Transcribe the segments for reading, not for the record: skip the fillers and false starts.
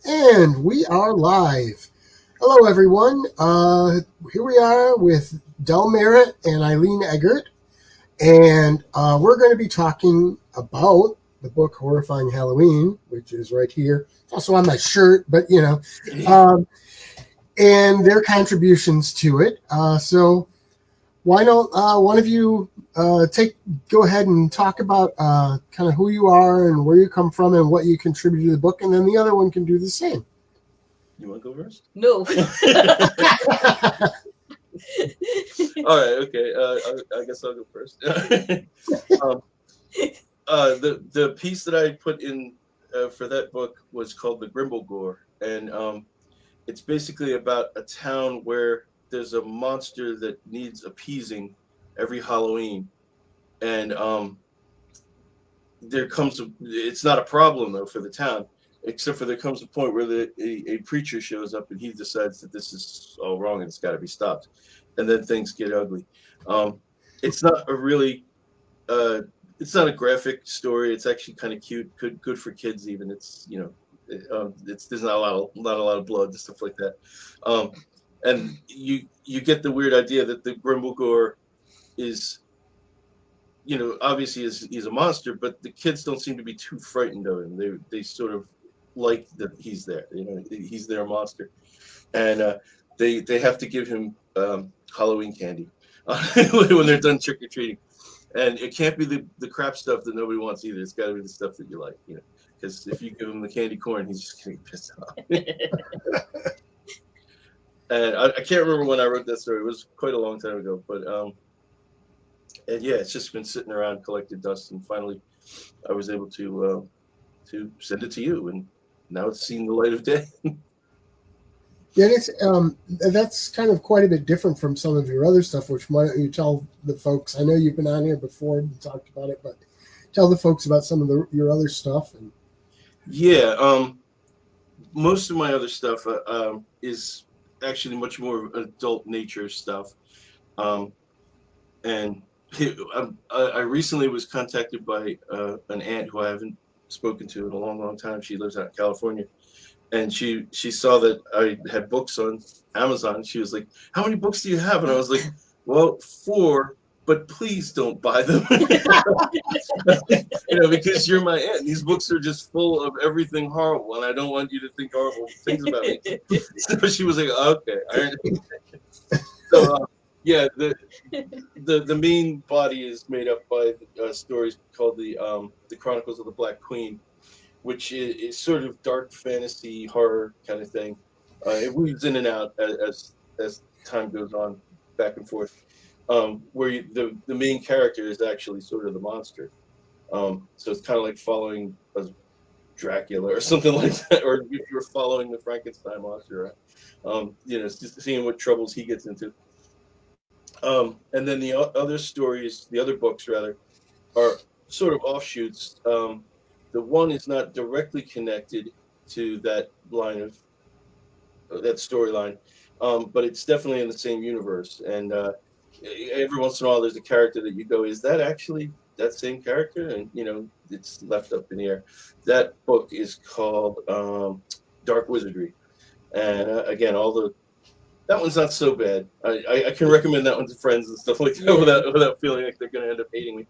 And we are live. Hello, everyone. Here we are with Merritt and Eileen Eggert, and we're going to be talking about the book Horrifying Halloween, which is right here. It's also on my shirt, but um, and their contributions to it. So why don't one of you go ahead and talk about kind of who you are and where you come from and what you contribute to the book, and then the other one can do the same. You want to go first? No. All right. Okay. I guess I'll go first. The piece that I put in for that book was called The Grimble Gore, and it's basically about a town where there's a monster that needs appeasing every Halloween, and it's not a problem though for the town, except for there comes a point where a preacher shows up and he decides that this is all wrong and it's got to be stopped, and then things get ugly. It's not a really it's not a graphic story. It's actually kind of cute, good for kids even. It's there's not a lot of blood and stuff like that, and you get the weird idea that the Grimblegore is, obviously he's a monster, but the kids don't seem to be too frightened of him. They sort of like that he's there. He's their monster, and they have to give him Halloween candy when they're done trick or treating, and it can't be the crap stuff that nobody wants either. It's got to be the stuff that you like, because if you give him the candy corn, he's just getting pissed off. And I can't remember when I wrote that story. It was quite a long time ago, but and yeah, it's just been sitting around, collected dust, and finally, I was able to send it to you, and now it's seen the light of day. Yeah, that's kind of quite a bit different from some of your other stuff. Which why don't you tell the folks? I know you've been on here before and talked about it, but tell the folks about some of your other stuff. Yeah, most of my other stuff is actually much more adult nature stuff, and I recently was contacted by an aunt who I haven't spoken to in a long time. She lives out in California, and she saw that I had books on Amazon. She was like, "How many books do you have?" And I was like, "Well, 4, but please don't buy them." Because you're my aunt. These books are just full of everything horrible, and I don't want you to think horrible things about me. So she was like, "Okay, I understand." So yeah, the main body is made up by stories called the Chronicles of the Black Queen, which is sort of dark fantasy horror kind of thing. It weaves in and out as time goes on, back and forth. Where the main character is actually sort of the monster. So it's kind of like following a Dracula or something like that, or if you're following the Frankenstein monster, it's just seeing what troubles he gets into. And then the other stories, the other books rather, are sort of offshoots. The one is not directly connected to that line of that storyline, but it's definitely in the same universe. And every once in a while, there's a character that you go, "Is that actually that same character?" And it's left up in the air. That book is called Dark Wizardry, and again, that one's not so bad. I can recommend that one to friends and stuff like that without feeling like they're going to end up hating me.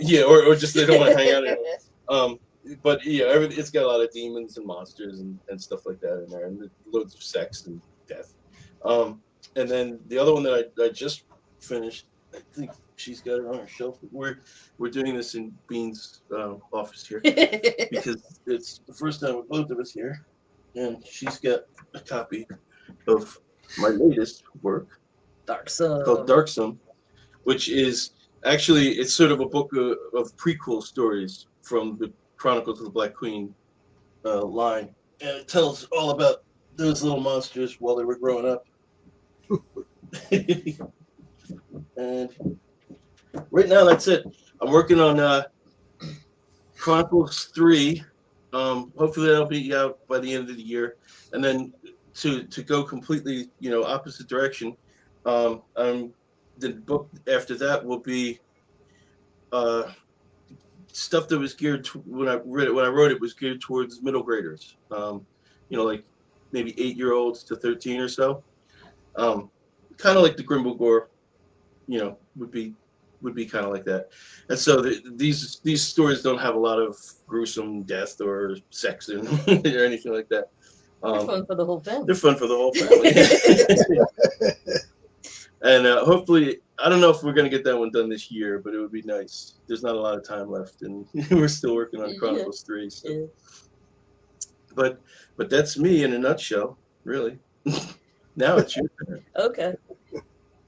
Yeah, or just they don't want to hang out anymore. But yeah, it's got a lot of demons and monsters and stuff like that in there, and loads of sex and death. And then the other one that I just finished, I think she's got it on her shelf. We're doing this in Bean's office here because it's the first time with both of us here, and she's got a copy of my latest work, called Dark Sun, which is actually, it's sort of a book of prequel stories from the Chronicles of the Black Queen line, and it tells all about those little monsters while they were growing up. And right now, that's it. I'm working on Chronicles 3. Hopefully, that'll be out by the end of the year, and then to go completely, opposite direction. The book after that will be stuff that was geared to, when I wrote it was geared towards middle graders. Like maybe 8-year-olds to 13 or so. Kind of like the Grimble Gore, would be kind of like that. And so these stories don't have a lot of gruesome death or sex in them or anything like that. They're fun for the whole family. They're fun for the whole family. And hopefully, I don't know if we're going to get that one done this year, but it would be nice. There's not a lot of time left, and we're still working on Chronicles 3. So. Yeah. But that's me in a nutshell, really. Now it's your turn. Okay.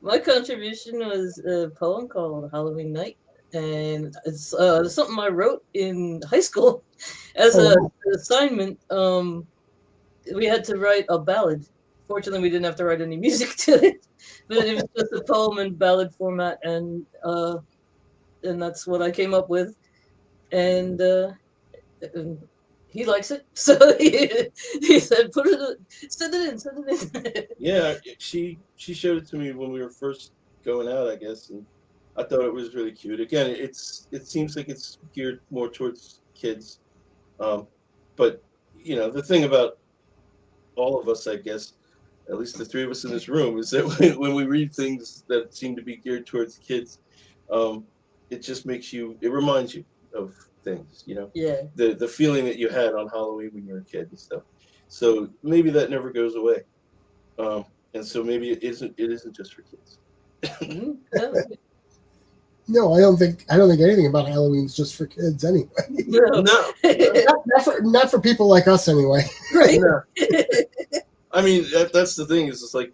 My contribution was a poem called Halloween Night, and it's something I wrote in high school as an assignment. We had to write a ballad. Fortunately, we didn't have to write any music to it, but it was just a poem in ballad format, and that's what I came up with. And he likes it, so he said, send it in. Yeah, she showed it to me when we were first going out, I guess, and I thought it was really cute. Again, it seems like it's geared more towards kids, but the thing about all of us, I guess, at least the three of us in this room, is that when we read things that seem to be geared towards kids, it just it reminds you of things, Yeah. The feeling that you had on Halloween when you were a kid and stuff. So maybe that never goes away. And so maybe it isn't just for kids. No, I don't think anything about Halloween's just for kids anyway. No. not for people like us anyway. Right. No. I mean, that's the thing, is it's like,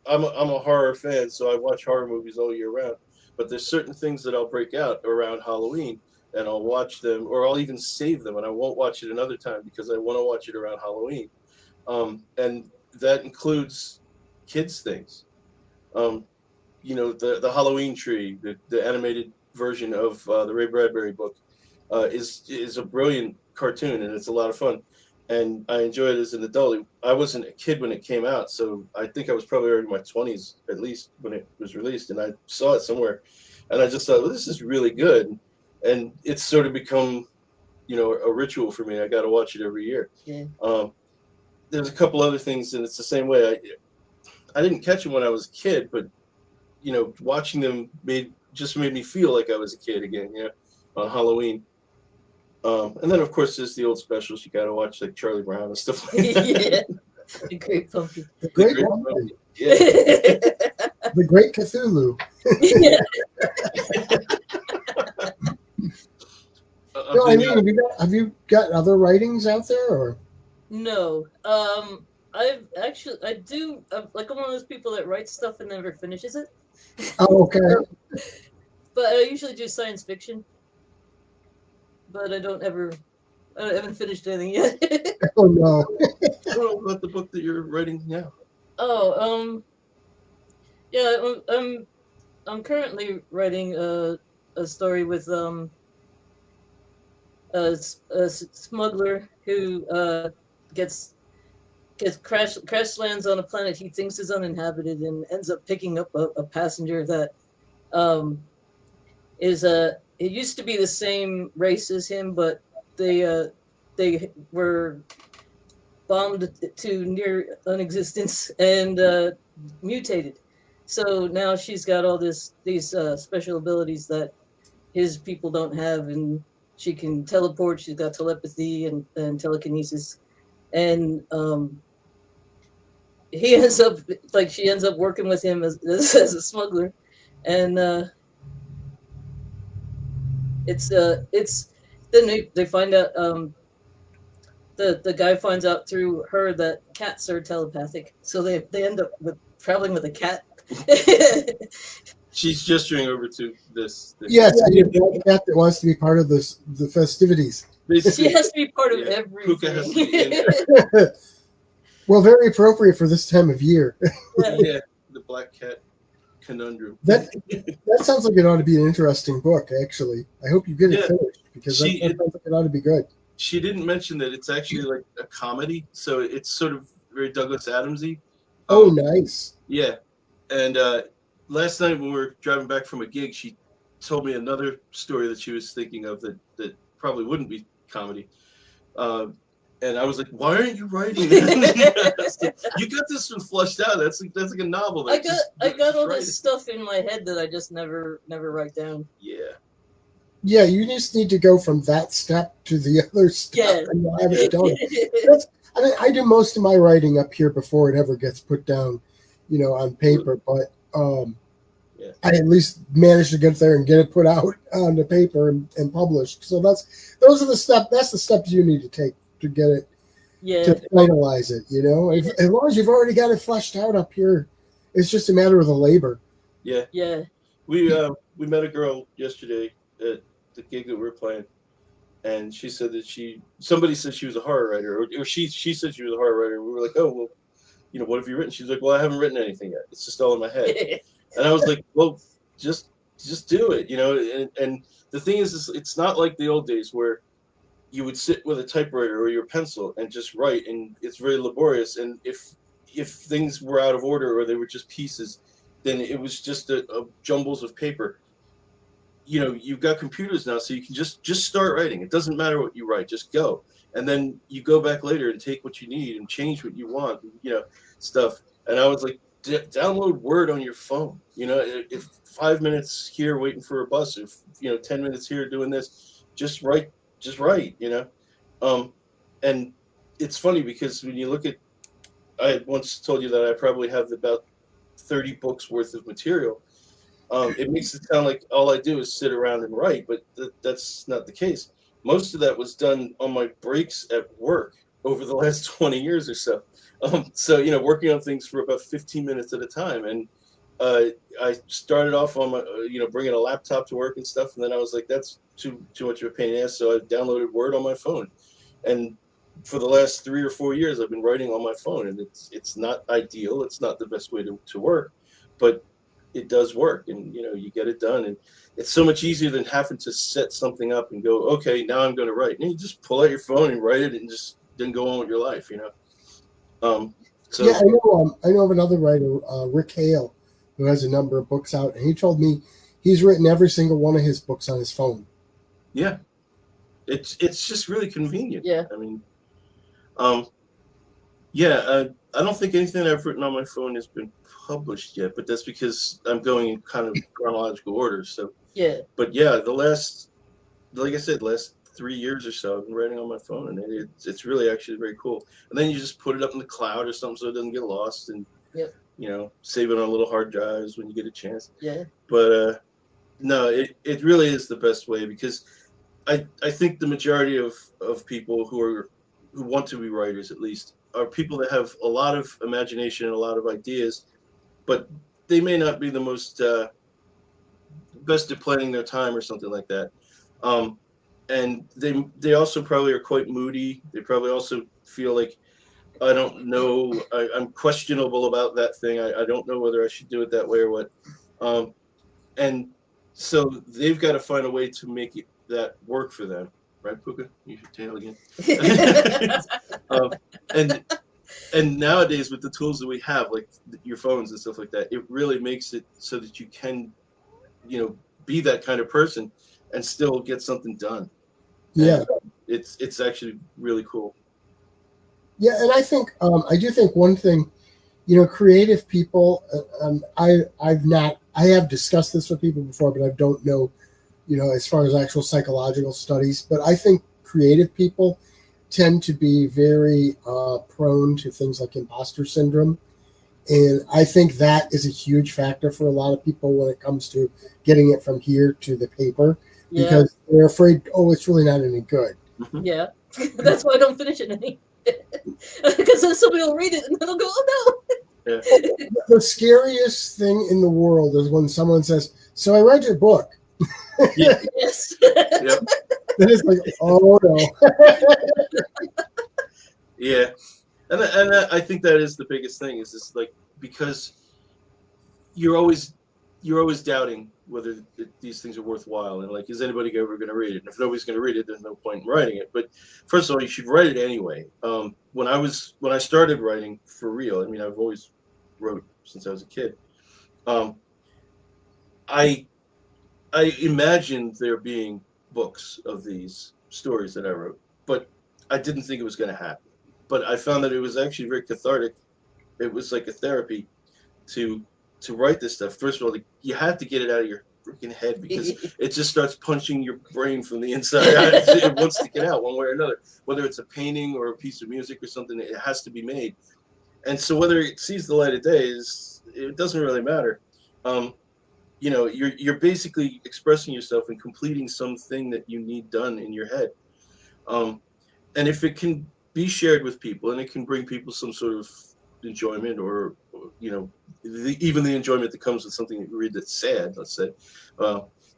I'm a horror fan, so I watch horror movies all year round. But there's certain things that I'll break out around Halloween, and I'll watch them, or I'll even save them, and I won't watch it another time because I want to watch it around Halloween. And that includes kids' things. The Halloween Tree, the animated version of the Ray Bradbury book, is a brilliant cartoon, and it's a lot of fun. And I enjoy it as an adult. I wasn't a kid when it came out, so I think I was probably already in my 20s, at least, when it was released. And I saw it somewhere, and I just thought, well, this is really good. And it's sort of become, a ritual for me. I got to watch it every year. Yeah. There's a couple other things, and it's the same way. I didn't catch them when I was a kid, but, watching them made me feel like I was a kid again, on Halloween. And then, of course, there's the old specials you got to watch, like Charlie Brown and stuff like that. Yeah. The Great Pumpkin. The Great Pumpkin. Yeah. The Great Cthulhu. Yeah. No, I mean, have you got other writings out there, or? No. I do. I'm one of those people that writes stuff and never finishes it. Oh, okay. But I usually do science fiction. But I haven't finished anything yet. Oh no. What about the book that you're writing now? Oh, yeah, I'm currently writing a story with a smuggler who gets crash lands on a planet he thinks is uninhabited and ends up picking up a passenger that is it used to be the same race as him, but they were bombed to near non-existence and mutated. So now she's got all these special abilities that his people don't have, and she can teleport. She's got telepathy and telekinesis, and she ends up working with him as a smuggler, and it's then they find out the guy finds out through her that cats are telepathic, so they end up traveling with a cat. She's gesturing over to this. Yes, I have a cat that wants to be part of the festivities. She has to be part of everything. Puka has to be in there. Well, very appropriate for this time of year. Yeah, the black cat conundrum. That sounds like it ought to be an interesting book, actually. I hope you get it finished, because that sounds like it ought to be good. She didn't mention that it's actually like a comedy, so it's sort of very Douglas Adams-y. Oh, nice. Yeah. And last night when we were driving back from a gig, she told me another story that she was thinking of that probably wouldn't be comedy. And I was like, "Why aren't you writing this? You got this one flushed out. That's like a novel." I got all this stuff in my head that I just never write down. Yeah. Yeah, you just need to go from that step to the other step, and you'll have it done. I do most of my writing up here before it ever gets put down, on paper. But I at least managed to get there and get it put out on the paper and published. So those are the steps. That's the steps you need to take to get it, to finalize it. As long as you've already got it fleshed out up here, it's just a matter of the labor. Yeah. Yeah. We met a girl yesterday at the gig that we were playing, and she said that somebody said she was a horror writer, or she said she was a horror writer. We were like, "Oh, well, what have you written?" She's like, "Well, I haven't written anything yet. It's just all in my head." And I was like, "Well, just do it, And the thing is, it's not like the old days where you would sit with a typewriter or your pencil and just write, and it's very laborious. And if things were out of order or they were just pieces, then it was just a jumbles of paper. You've got computers now, so you can just start writing. It doesn't matter what you write, just go. And then you go back later and take what you need and change what you want, stuff." And I was like, download Word on your phone. If 5 minutes here waiting for a bus, if 10 minutes here doing this, just write. And it's funny because when you look at, I once told you that I probably have about 30 books worth of material. It makes it sound like all I do is sit around and write, but that's not the case. Most of that was done on my breaks at work over the last 20 years or so. So, working on things for about 15 minutes at a time. And I started off on my, bringing a laptop to work and stuff. And then I was like, that's too much of a pain in the ass. So I downloaded Word on my phone. And for the last 3 or 4 years, I've been writing on my phone. And it's not ideal. It's not the best way to work. But it does work, and you get it done, and it's so much easier than having to set something up and go, okay, now I'm going to write. And you just pull out your phone and write it, and just then go on with your life, So yeah, I know of another writer, Rick Hale, who has a number of books out, and he told me he's written every single one of his books on his phone. Yeah, it's just really convenient. Yeah, I mean, I don't think anything I've written on my phone has been published yet, but that's because I'm going in kind of chronological order. So but the last 3 years or so, I've been writing on my phone, and it's really actually very cool. And then you just put it up in the cloud or something so it doesn't get lost, and save it on little hard drives when you get a chance. Yeah. But no, it really is the best way, because I think the majority of people who want to be writers, at least, are people that have a lot of imagination and a lot of ideas, but they may not be the most best at planning their time or something like that. And they also probably are quite moody. They probably also feel like, I don't know, I'm questionable about that thing. I don't know whether I should do it that way or what. And so they've got to find a way to make that work for them. Right, Puka? Use your tail again. And nowadays, with the tools that we have, like your phones and stuff like that, it really makes it so that you can, be that kind of person and still get something done. Yeah, and it's actually really cool. Yeah, and I think I do think one thing, creative people. I have discussed this with people before, but I don't know, as far as actual psychological studies. But I think creative people tend to be very prone to things like imposter syndrome. And I think that is a huge factor for a lot of people when it comes to getting it from here to the paper, because they're afraid, it's really not any good. Mm-hmm. Yeah, that's why I don't finish it any. Because then somebody will read it and they'll go, oh no. Yeah. The scariest thing in the world is when someone says, "So I read your book." Yeah. Yes. Yep. Then it's like, oh no. Yeah. And I think that is the biggest thing, is this, like, because you're always doubting whether these things are worthwhile, and like, is anybody ever going to read it? And if nobody's going to read it, there's no point in writing it. But first of all, you should write it anyway. When I started writing for real, I mean, I've always wrote since I was a kid. I I imagined there being books of these stories that I wrote, but I didn't think it was going to happen. But I found that it was actually very cathartic. It was like a therapy to write this stuff. First of all, you have to get it out of your freaking head because it just starts punching your brain from the inside out. It wants to get out one way or another. Whether it's a painting or a piece of music or something, it has to be made. And so whether it sees the light of day it doesn't really matter. You know, you're basically expressing yourself and completing something that you need done in your head. And if it can be shared with people and it can bring people some sort of enjoyment or you know, even the enjoyment that comes with something that you read that's sad, let's say,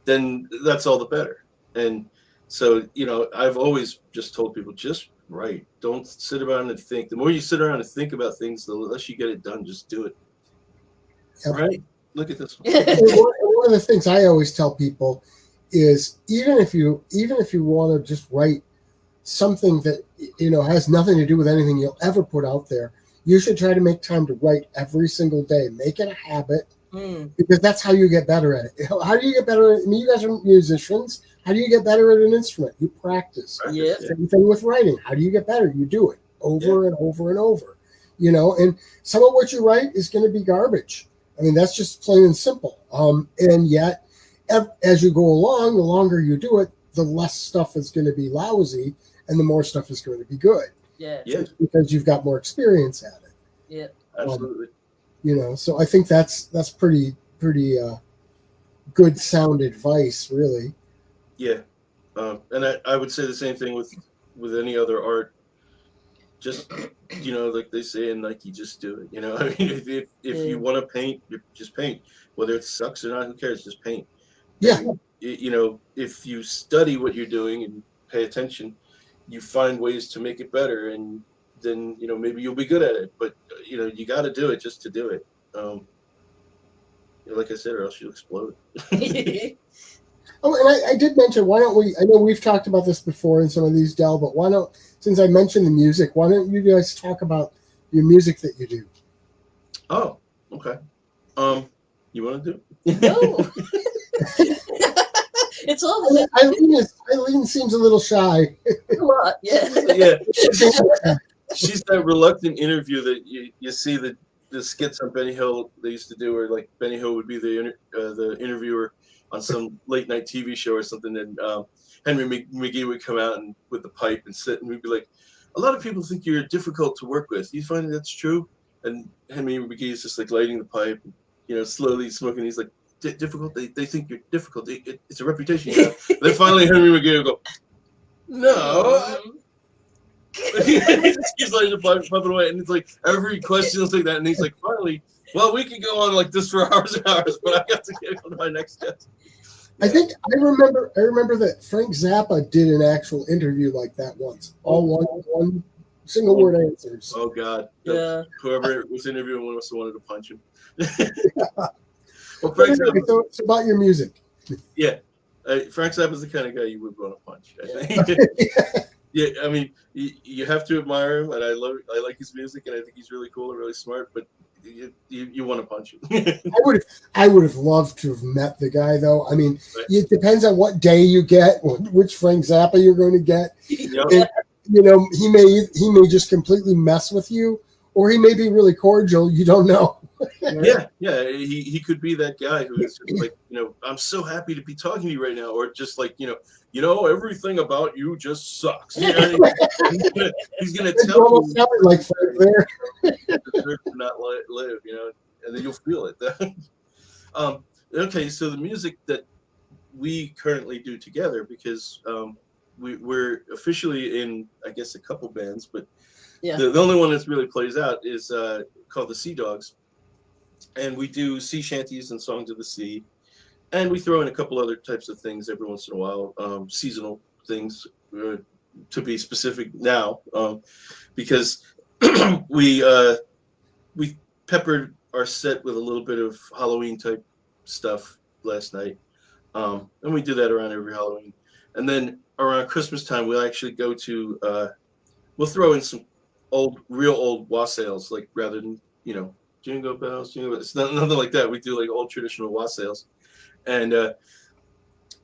then that's all the better. And so, you know, I've always just told people, just write. Don't sit around and think. The more you sit around and think about things, the less you get it done. Just do it. Yep. Right? Look at this one. One of the things I always tell people is even if you want to just write something that, you know, has nothing to do with anything you'll ever put out there, you should try to make time to write every single day. Make it a habit because that's how you get better at it. How do you get better at it? I mean, you guys are musicians. How do you get better at an instrument? You practice. Yeah. Same thing with writing. How do you get better? You do it over and over and over. You know, and some of what you write is going to be garbage. I mean, that's just plain and simple. And yet, as you go along, the longer you do it, the less stuff is going to be lousy and the more stuff is going to be good. Yeah. Yeah. Because you've got more experience at it. Yeah. Absolutely. You know, so I think that's pretty good sound advice, really. Yeah. And I would say the same thing with any other art. Just, you know, like they say in Nike, just do it. You know, I mean, if you want to paint, just paint. Whether it sucks or not, who cares? Just paint. Yeah. And, you know, if you study what you're doing and pay attention, you find ways to make it better, and then, you know, maybe you'll be good at it. But, you know, you got to do it just to do it. Like I said, or else you'll explode. Oh, and I did mention, why don't we, I know we've talked about this before in some of these, Del, but why don't, since I mentioned the music, why don't you guys talk about your music that you do? Oh, okay. You want to do it? No. It's all Eileen seems a little shy. a lot. Yeah. Yeah. She's that reluctant interview that you see the skits on Benny Hill they used to do, where like Benny Hill would be the interviewer on some late night TV show or something, and Henry McGee would come out and with the pipe and sit, and we'd be like, a lot of people think you're difficult to work with. Do you find that's true? And Henry McGee is just like lighting the pipe, you know, slowly smoking. He's like, difficult? They think you're difficult. It's a reputation you have. Then finally Henry McGee will go, no. He's like pumping away, and it's like every question is like that, and he's like, finally, well, we could go on like this for hours and hours, but I got to get on to my next guest. I think I remember that Frank Zappa did an actual interview like that once. All one single word answers. Oh God. Yeah. Whoever was interviewing must have wanted to punch him. Well, Frank Zappa, so it's about your music. Yeah. Frank Zappa's the kind of guy you would want to punch, I think. Yeah, I mean, you have to admire him, and I like his music, and I think he's really cool and really smart. But you want to punch him. I would have loved to have met the guy, though. I mean, it depends on what day you get, which Frank Zappa you're going to get. Yep. And, you know, he may just completely mess with you, or he may be really cordial. You don't know. Yeah. He could be that guy who is just like, you know, I'm so happy to be talking to you right now, or just like, you know, everything about you just sucks. You know, he's gonna tell you like there. deserve to not live, you know, and then you'll feel it. Okay, so the music that we currently do together, because we're officially in, I guess, a couple bands, but the only one that really plays out is called the Sea Dogs. And we do sea shanties and songs of the sea. And we throw in a couple other types of things every once in a while, seasonal things, to be specific now, because we peppered our set with a little bit of Halloween type stuff last night. And we do that around every Halloween. And then around Christmas time, we'll actually go to, we'll throw in some real old wassails, like rather than, you know, Jingle bells, it's nothing like that. We do like old traditional wassails. And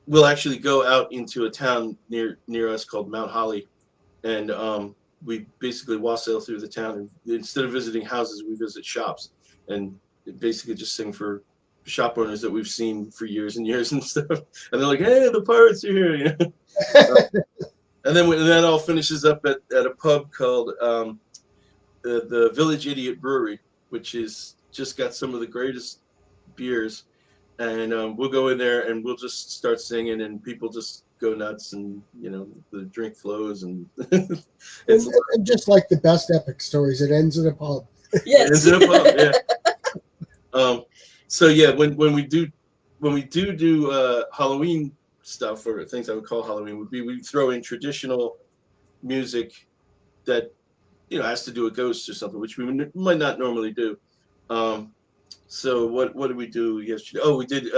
we'll actually go out into a town near us called Mount Holly, and we basically wassail through the town. And instead of visiting houses, we visit shops, and basically just sing for shop owners that we've seen for years and years and stuff. And they're like, "Hey, the pirates are here!" You know? And then that all finishes up at a pub called the Village Idiot Brewery, which is just got some of the greatest beers. And we'll go in there and we'll just start singing, and people just go nuts, and the drink flows, and and just like the best epic stories, it ends in a pub. Yes. It ends in a pub, yeah. So yeah, when we do Halloween stuff, or things I would call Halloween, we throw in traditional music that has to do with ghosts or something, which we might not normally do. So what did we do yesterday? Oh, we did.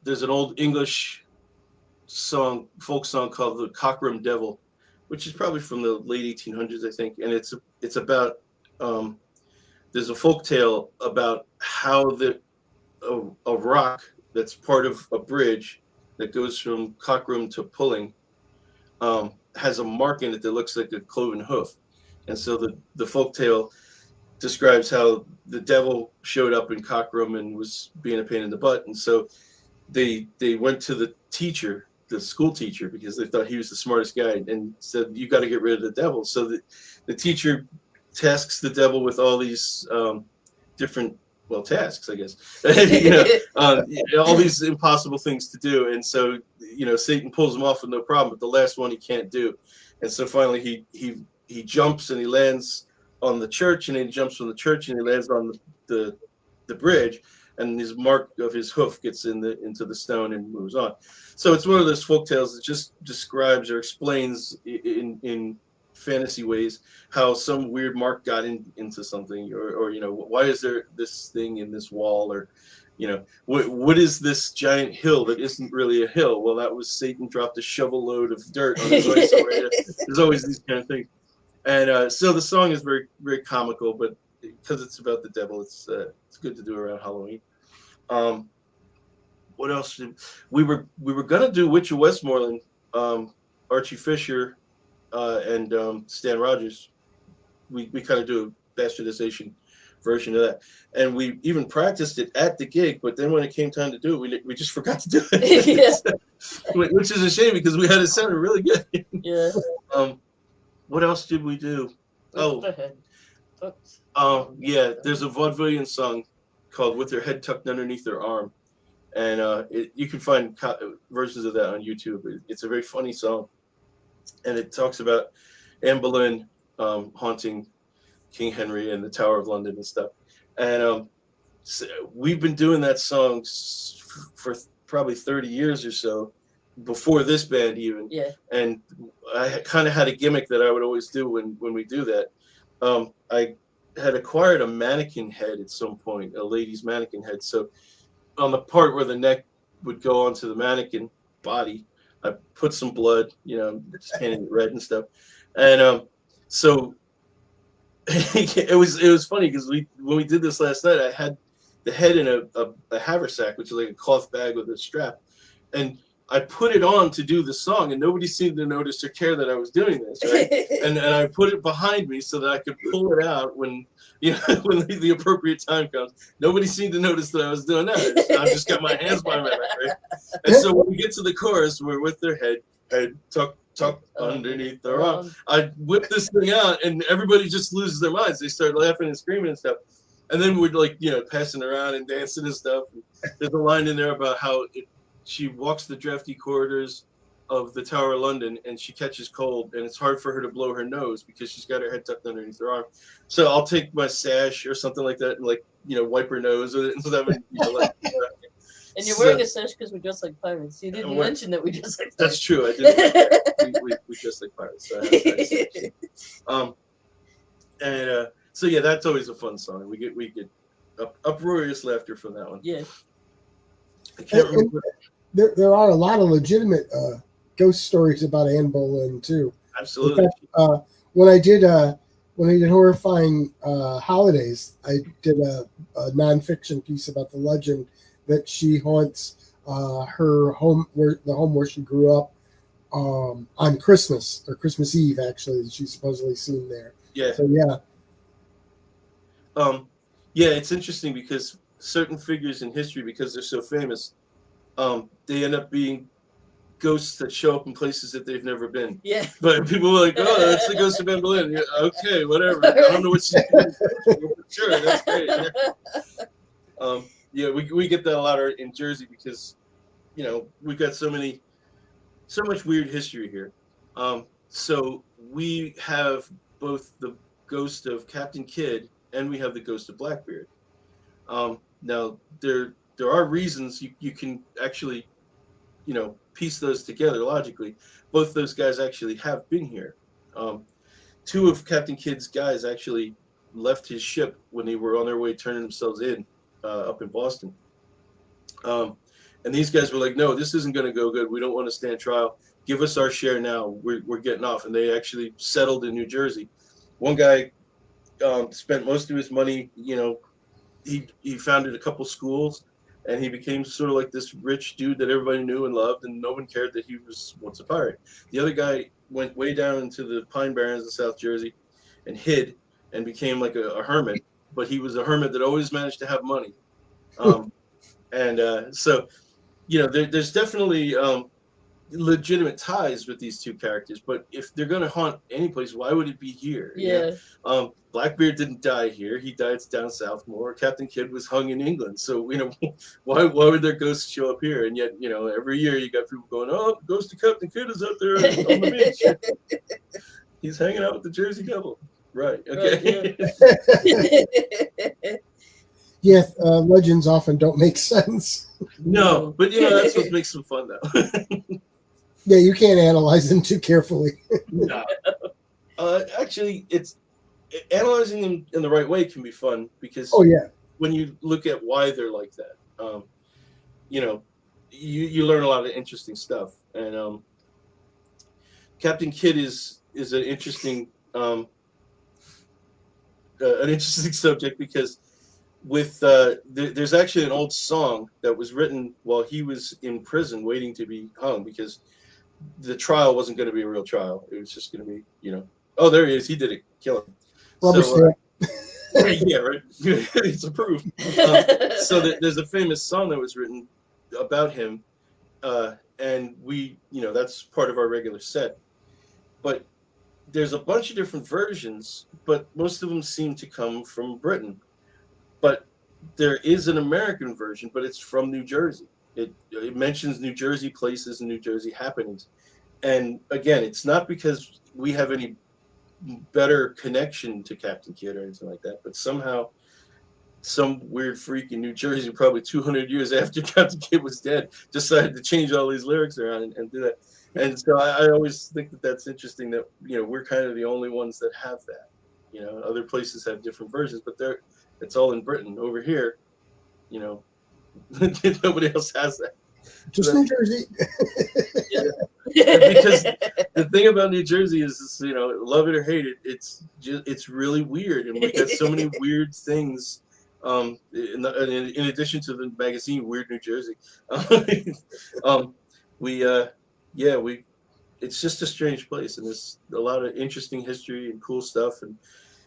There's an old English folk song called "The Cockrum Devil," which is probably from the late 1800s, I think, and it's about. There's a folk tale about how a rock that's part of a bridge that goes from Cockrum to Pulling has a mark in it that looks like a cloven hoof, and so the folk tale describes how the devil showed up in Cockrum and was being a pain in the butt, and so they went to the teacher, the school teacher, because they thought he was the smartest guy, and said, "You got to get rid of the devil." So the teacher tasks the devil with all these different tasks, I guess. All these impossible things to do, and so Satan pulls him off with no problem, but the last one he can't do, and so finally he jumps and he lands on the church, and then he jumps from the church and he lands on the bridge, and his mark of his hoof gets into the stone and moves on. So it's one of those folk tales that just describes or explains in fantasy ways how some weird mark got into something, or why is there this thing in this wall, or what is this giant hill that isn't really a hill? Well, that was Satan dropped a shovel load of dirt on his way somewhere. There's always these kind of things. And so the song is very, very comical, but because it's about the devil, it's good to do around Halloween. What else? We were gonna do Witch of Westmoreland, Archie Fisher, and Stan Rogers. We kind of do a bastardization version of that, and we even practiced it at the gig. But then when it came time to do it, we just forgot to do it, which is a shame because we had it sounded really good. Yeah. What else did we do? Yeah, there's a vaudevillian song called "With Their Head Tucked Underneath Their Arm," and you can find versions of that on YouTube. It's a very funny song, and it talks about Anne Boleyn haunting King Henry and the Tower of London and stuff. And so we've been doing that song for probably 30 years or so, before this band even. Yeah. And I kind of had a gimmick that I would always do when we do that. I had acquired a mannequin head at some point, a lady's mannequin head. So on the part where the neck would go onto the mannequin body, I put some blood, just painted it red and stuff. And so it was funny because when we did this last night, I had the head in a haversack, which is like a cloth bag with a strap, and I put it on to do the song, and nobody seemed to notice or care that I was doing this, right? and I put it behind me so that I could pull it out when when the appropriate time comes. Nobody seemed to notice that I was doing that. I just got my hands behind my back, right? And so when we get to the chorus, we're with their head tucked underneath their arm. I whip this thing out, and everybody just loses their minds. They start laughing and screaming and stuff. And then we're like, passing around and dancing and stuff. There's a line in there about how she walks the drafty corridors of the Tower of London, and she catches cold, and it's hard for her to blow her nose because she's got her head tucked underneath her arm. So I'll take my sash or something like that and wipe her nose with it and stuff. And you're wearing a sash because we're just like pirates. You didn't mention that we just like pirates. That's true. I didn't. we just like pirates. So yeah, that's always a fun song. We get uproarious laughter from that one. Yeah. I can't remember. There are a lot of legitimate ghost stories about Anne Boleyn too. Absolutely. In fact, when I did Horrifying Holidays, I did a nonfiction piece about the legend that she haunts her home, the home where she grew up, on Christmas or Christmas Eve. Actually, she's supposedly seen there. Yeah. So yeah. Yeah, it's interesting because certain figures in history, because they're so famous, they end up being ghosts that show up in places that they've never been. Yeah. But people were like, "Oh, that's the ghost of Anne Boleyn." Yeah, okay, whatever. I don't know what she's doing. Sure, that's great. Yeah, yeah, we get that a lot in Jersey because, you know, we've got so much weird history here. So we have both the ghost of Captain Kidd and we have the ghost of Blackbeard. Now there are reasons you can actually, you know, piece those together logically. Both those guys actually have been here. Two of Captain Kidd's guys actually left his ship when they were on their way turning themselves in up in Boston. And these guys were like, "No, this isn't going to go good. We don't want to stand trial. Give us our share now. We're getting off." And they actually settled in New Jersey. One guy spent most of his money. You know, he founded a couple schools, and he became sort of like this rich dude that everybody knew and loved, and no one cared that he was once a pirate. The other guy went way down into the Pine Barrens of South Jersey and hid and became like a hermit. But he was a hermit that always managed to have money. So, you know, there's definitely legitimate ties with these two characters. But if they're going to haunt any place, why would it be here? Yeah. You know? Blackbeard didn't die here. He died down south more. Captain Kidd was hung in England. So, you know, why would their ghosts show up here? And yet, you know, every year you got people going, "Oh, the ghost of Captain Kidd is out there on the beach. He's hanging out with the Jersey Devil." Right. Okay. Right, yeah. Yeah, legends often don't make sense. No, but you know, that's what makes them fun, though. Yeah, you can't analyze them too carefully. No. Actually, it's analyzing them in the right way can be fun because when you look at why they're like that, you know, you learn a lot of interesting stuff. And Captain Kidd is an interesting subject because with there's actually an old song that was written while he was in prison waiting to be hung because the trial wasn't going to be a real trial. It was just going to be, you know, oh, there he is. He did it. Kill him. Rubber stamp. Yeah, right. It's approved. So there's a famous song that was written about him, and we, you know, that's part of our regular set. But there's a bunch of different versions, but most of them seem to come from Britain. But there is an American version, but it's from New Jersey. It mentions New Jersey places and New Jersey happenings. And again, it's not because we have any better connection to Captain Kidd or anything like that, but somehow some weird freak in New Jersey, probably 200 years after Captain Kidd was dead, decided to change all these lyrics around and do that. And so I always think that that's interesting that, you know, we're kind of the only ones that have that. You know, other places have different versions, but it's all in Britain. Over here, you know, nobody else has that. Just New Jersey. Because the thing about New Jersey is, you know, love it or hate it, it's really weird, and we got so many weird things. In addition to the magazine Weird New Jersey, it's just a strange place, and there's a lot of interesting history and cool stuff. And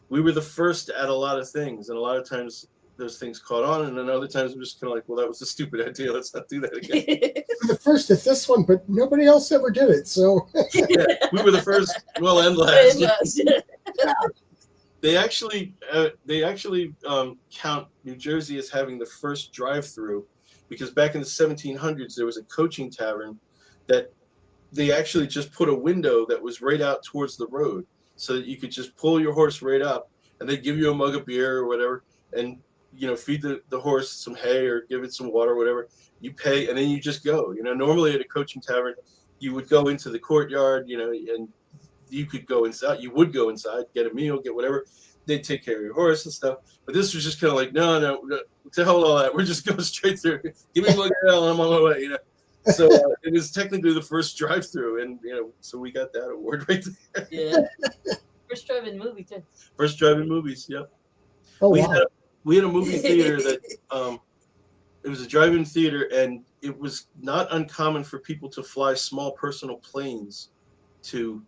we were the first at a lot of things, and a lot of times those things caught on, and then other times we're just kind of like, well, that was a stupid idea. Let's not do that again. We were the first at this one, but nobody else ever did it. So yeah, we were the first, well, and last. They actually count New Jersey as having the first drive-through, because back in the 1700s there was a coaching tavern that they actually just put a window that was right out towards the road, so that you could just pull your horse right up, and they'd give you a mug of beer or whatever, and, you know, feed the horse some hay or give it some water or whatever. You pay, and then you just go. You know, normally at a coaching tavern, you would go into the courtyard, you know, and you could go inside. You would go inside, get a meal, get whatever. They'd take care of your horse and stuff. But this was just kind of like, no, to hell with all that. We're just going straight through. Give me a look at I'm on my way, you know. So it was technically the first drive-through, and, you know, so we got that award right there. Yeah. First drive-in movie too. First drive-in movies, yep. wow. We had a movie theater that it was a drive-in theater, and it was not uncommon for people to fly small personal planes to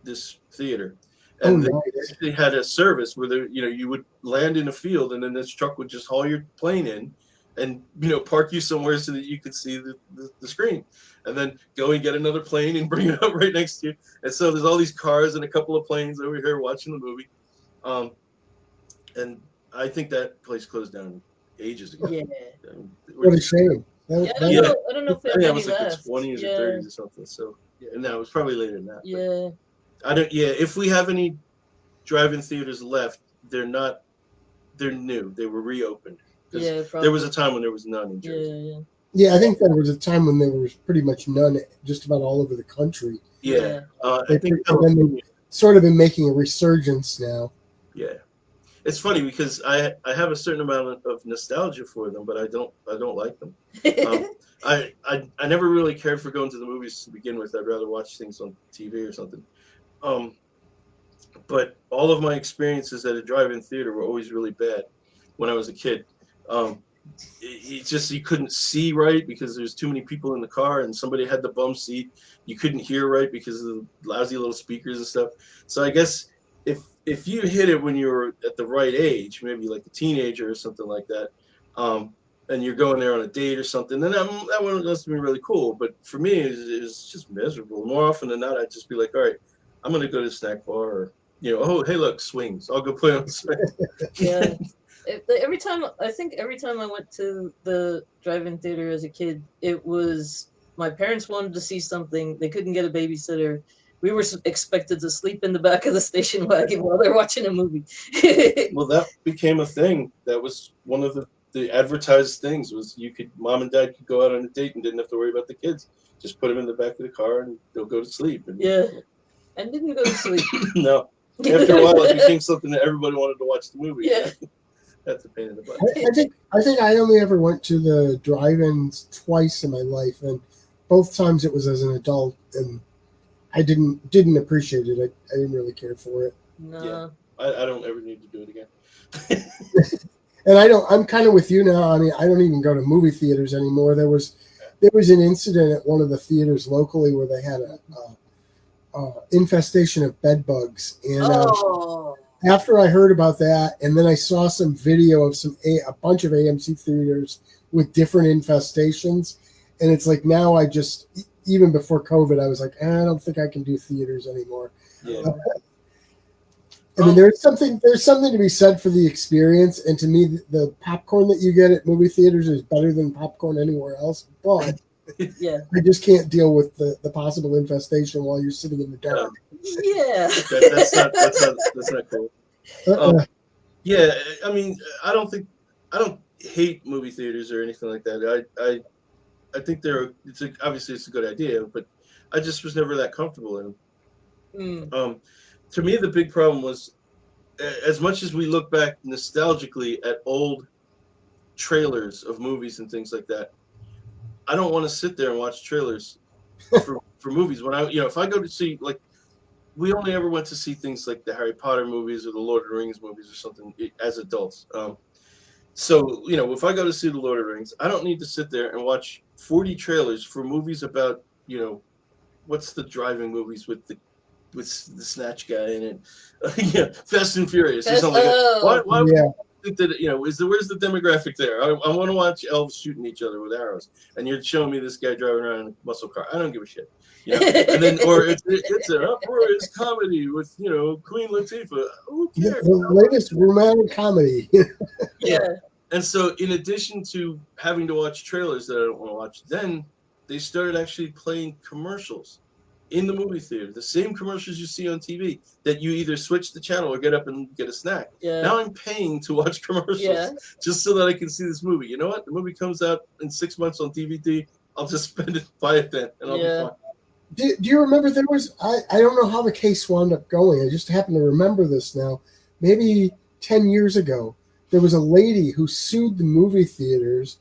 this theater. And nice. they had a service where you would land in a field, and then this truck would just haul your plane in, and park you somewhere so that you could see the screen, and then go and get another plane and bring it up right next to you. And so there's all these cars and a couple of planes over here watching the movie. And I think that place closed down ages ago. Yeah. What a shame. I don't know if they have it any was like left. the 20s or 30s or something. So no, it was probably later than that. Yeah. If we have any drive-in theaters left, they're new. They were reopened. Yeah, probably. There was a time when there was none in Jersey. Yeah, I think there was a time when there was pretty much none just about all over the country. Yeah. I think they've sort of been making a resurgence now. Yeah. It's funny because I have a certain amount of nostalgia for them, but I don't like them. I never really cared for going to the movies to begin with. I'd rather watch things on TV or something. But all of my experiences at a drive-in theater were always really bad when I was a kid. You couldn't see right because there's too many people in the car, and somebody had the bum seat. You couldn't hear right because of the lousy little speakers and stuff. So I guess if you hit it when you were at the right age, maybe like a teenager or something like that, and you're going there on a date or something, then that one must have been really cool. But for me, it was just miserable. More often than not, I'd just be like, all right, I'm going to go to the snack bar, or, oh, hey, look, swings. I'll go play on the swings. Yeah. Every time I went to the drive-in theater as a kid, it was my parents wanted to see something. They couldn't get a babysitter. We were expected to sleep in the back of the station wagon while they're watching a movie. Well, that became a thing. That was one of the advertised things was mom and dad could go out on a date and didn't have to worry about the kids. Just put them in the back of the car and they'll go to sleep. And didn't go to sleep. No. After a while, it became something that everybody wanted to watch the movie. Yeah. That's a pain in the butt. I think I only ever went to the drive-ins twice in my life, and both times it was as an adult, and I didn't appreciate it. I didn't really care for it. No. Yeah. I don't ever need to do it again. And I'm kind of with you now. I mean, I don't even go to movie theaters anymore. There was an incident at one of the theaters locally where they had a infestation of bed bugs, and after I heard about that, and then I saw some video of a bunch of AMC theaters with different infestations, and it's like now even before COVID, I was like, I don't think I can do theaters anymore. Yeah. I mean, there's something to be said for the experience, and to me, the popcorn that you get at movie theaters is better than popcorn anywhere else. But I just can't deal with the possible infestation while you're sitting in the dark. Yeah, that's not cool. Yeah, I mean, I don't hate movie theaters or anything like that. I think obviously it's a good idea, but I just was never that comfortable in them. To me, the big problem was, as much as we look back nostalgically at old trailers of movies and things like that, I don't want to sit there and watch trailers for movies. When if I go to see, like, we only ever went to see things like the Harry Potter movies or the Lord of the Rings movies or something as adults. So, if I go to see the Lord of the Rings, I don't need to sit there and watch 40 trailers for movies about, what's the driving movies with the Snatch guy in it, Fast and Furious or something like that. Why would you think that, where's the demographic there? I want to watch elves shooting each other with arrows, and you're showing me this guy driving around in a muscle car. I don't give a shit. And then, or it's an uproarious comedy with, Queen Latifah. Who cares? The latest romantic comedy. Yeah. And so, in addition to having to watch trailers that I don't want to watch, then they started actually playing commercials in the movie theater, the same commercials you see on TV that you either switch the channel or get up and get a snack. Yeah. Now I'm paying to watch commercials just so that I can see this movie. You know what? The movie comes out in 6 months on DVD. I'll just buy it then, and I'll be fine. Do you remember there was, I don't know how the case wound up going. I just happen to remember this now. Maybe 10 years ago, there was a lady who sued the movie theaters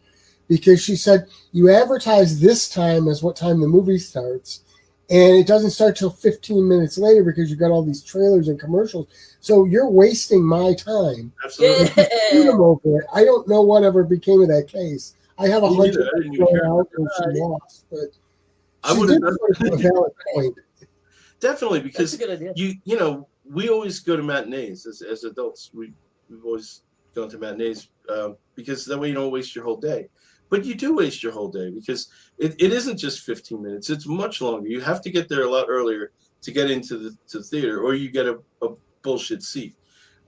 because she said, you advertise this time as what time the movie starts, and it doesn't start till 15 minutes later because you've got all these trailers and commercials. So you're wasting my time. Absolutely. I don't know whatever became of that case. I have a Me hunch neither. I didn't even hear out when she lost, but I she would did have bring up a valid point. definitely That's because a good idea. you know we always go to matinees as adults. We've always gone to matinees because that way you don't waste your whole day. But you do waste your whole day because it isn't just 15 minutes. It's much longer. You have to get there a lot earlier to get into the theater, or you get a bullshit seat.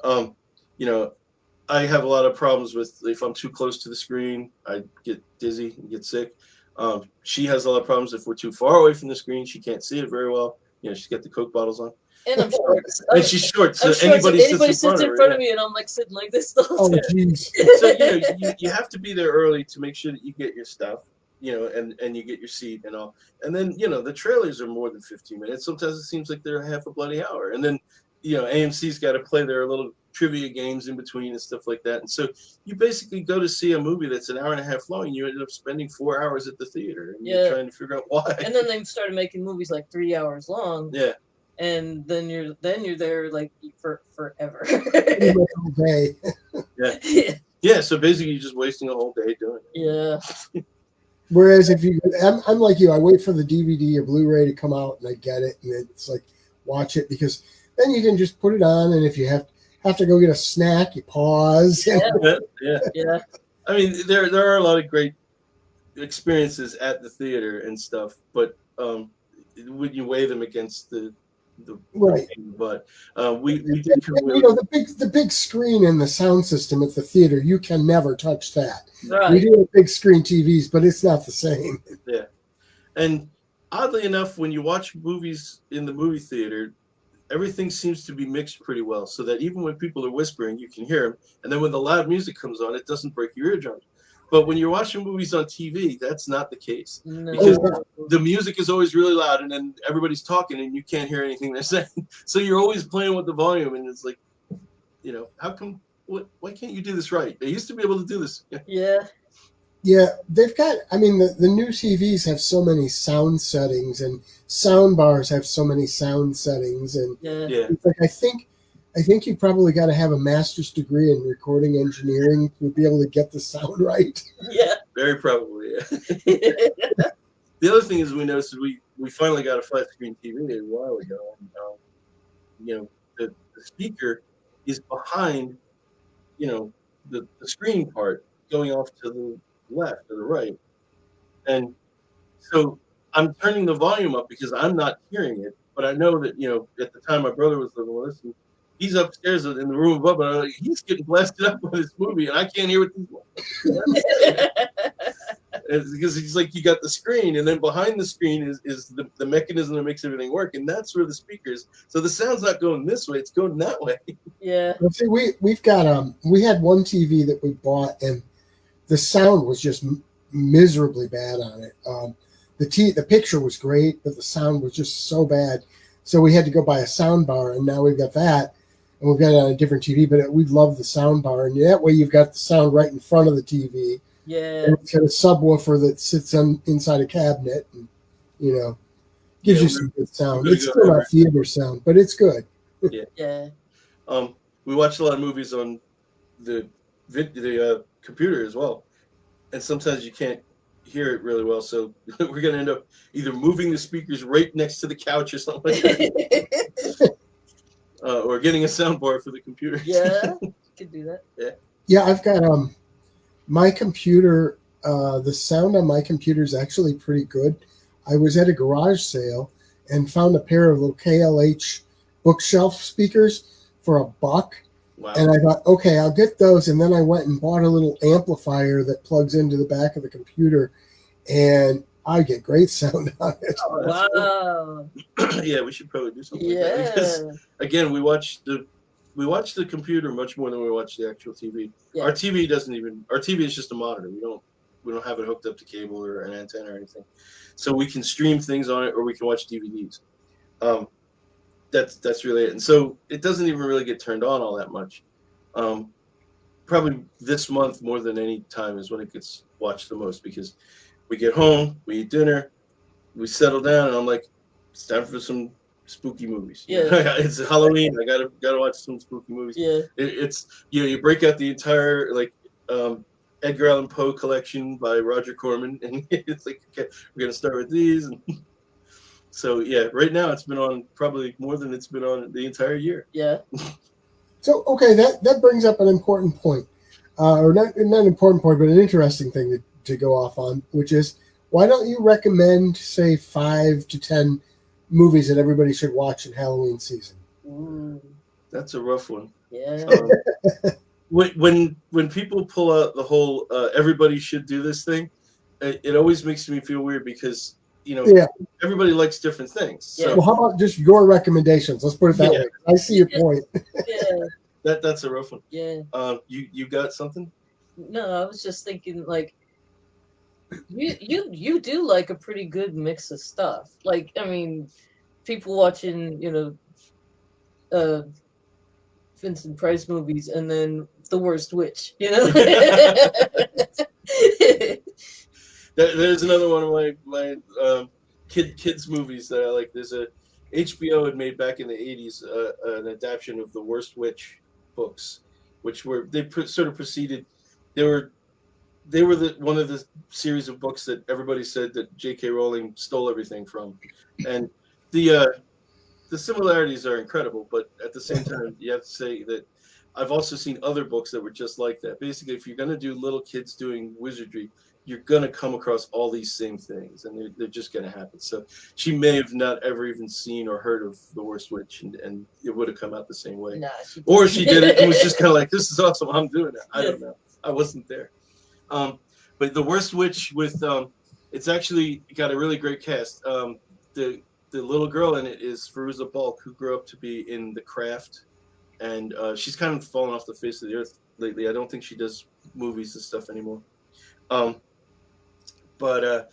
Um, you know, I have a lot of problems with if I'm too close to the screen, I get dizzy and get sick. She has a lot of problems if we're too far away from the screen. She can't see it very well. She's got the Coke bottles on. And I'm short. And she's short, so I'm short, anybody sits in front of her. me, and I'm like sitting like this the whole Oh, time. jeez. So you have to be there early to make sure that you get your stuff, and you get your seat and all. And then the trailers are more than 15 minutes. Sometimes it seems like they're half a bloody hour. And then AMC's got to play their little trivia games in between and stuff like that. And so you basically go to see a movie that's an hour and a half long, and you ended up spending 4 hours at the theater, and you're trying to figure out why. And then they started making movies like 3 hours long. Yeah. And then you're there like for forever. Okay. Yeah. Yeah. So basically, you're just wasting a whole day doing it. Yeah. Whereas if I'm like you, I wait for the DVD or Blu-ray to come out and I get it, and it's like watch it, because then you can just put it on, and if you have to go get a snack, you pause. Yeah. I mean, there are a lot of great experiences at the theater and stuff, but when you weigh them against the right. But we did the big screen and the sound system at the theater, you can never touch that. Right. We do have big screen TVs, but it's not the same. Yeah. And oddly enough, when you watch movies in the movie theater, everything seems to be mixed pretty well, so that even when people are whispering, you can hear them. And then when the loud music comes on, it doesn't break your eardrums. But when you're watching movies on TV, that's not the case. No. Because the music is always really loud, and then everybody's talking, and you can't hear anything they're saying. So you're always playing with the volume, and it's like, how come? Why can't you do this right? They used to be able to do this. Yeah. Yeah, they've got. I mean, the new TVs have so many sound settings, and sound bars have so many sound settings, and it's like I think you probably got to have a master's degree in recording engineering to be able to get the sound right. Yeah. Very probably, yeah. The other thing is we noticed we finally got a flat screen TV a while ago. And, the speaker is behind, the screen part going off to the left or the right. And so I'm turning the volume up because I'm not hearing it. But I know that, at the time my brother was living with us, and he's upstairs in the room above, and I'm like, he's getting blasted up by this movie, and I can't hear what he's because he's like, you got the screen, and then behind the screen is the mechanism that makes everything work, and that's where the speakers. So the sound's not going this way; it's going that way. Yeah. Well, see, we've got we had one TV that we bought, and the sound was just miserably bad on it. The picture was great, but the sound was just so bad. So we had to go buy a sound bar, and now we've got that, and we've got it on a different TV. But we love the sound bar, and that way you've got the sound right in front of the TV. Yeah. And it's got a subwoofer that sits inside a cabinet, and gives you some good sound. It's still not theater sound, but it's good. Yeah. We watch a lot of movies on the computer as well, and sometimes you can't hear it really well, so we're going to end up either moving the speakers right next to the couch or something like that. Or getting a sound bar for the computer. Yeah, you could do that. Yeah, I've got my computer. The sound on my computer is actually pretty good. I was at a garage sale and found a pair of little KLH bookshelf speakers for $1. Wow. And I thought, okay, I'll get those. And then I went and bought a little amplifier that plugs into the back of the computer, and I get great sound on it. Oh, wow. Yeah, we should probably do something like that. Because, again, we watch the computer much more than we watch the actual TV. Yeah. Our TV is just a monitor. We don't have it hooked up to cable or an antenna or anything. So we can stream things on it, or we can watch DVDs. That's really it. And so it doesn't even really get turned on all that much. Probably this month more than any time is when it gets watched the most, because we get home, we eat dinner, we settle down, and I'm like, it's time for some spooky movies. Yeah. It's Halloween. I gotta watch some spooky movies. Yeah. It's you break out the entire Edgar Allan Poe collection by Roger Corman, and it's like, okay, we're gonna start with these. And so yeah, right now it's been on probably more than it's been on the entire year. Yeah. So, okay, that brings up an important point, or not an important point, but an interesting thing to go off on, which is, why don't you recommend, say, 5 to 10 movies that everybody should watch in Halloween season? Ooh. That's a rough one. Yeah. When people pull out the whole everybody should do this thing, it always makes me feel weird because Yeah. everybody likes different things. So Well, how about just your recommendations? Let's put it that Yeah. way. I see your point. Yeah. that's a rough one. Yeah. You got something? No, I was just thinking, like, you do like a pretty good mix of stuff. Like, I mean, people watching, Vincent Price movies and then The Worst Witch, There's another one of my kids movies that I like. There's a HBO had made back in the 80s an adaptation of the Worst Witch books, which were sort of preceded. They were one of the series of books that everybody said that J.K. Rowling stole everything from, and the similarities are incredible. But at the same time, you have to say that I've also seen other books that were just like that. Basically, if you're going to do little kids doing wizardry, you're going to come across all these same things, and they're just going to happen. So she may have not ever even seen or heard of The Worst Witch, and it would have come out the same way. Nah, or she did it and was just kind of like, this is awesome, I'm doing it. I don't know. I wasn't there. But The Worst Witch with it's actually got a really great cast. The little girl in it is Fairuza Balk, who grew up to be in The Craft, and she's kind of fallen off the face of the earth lately. I don't think she does movies and stuff anymore. But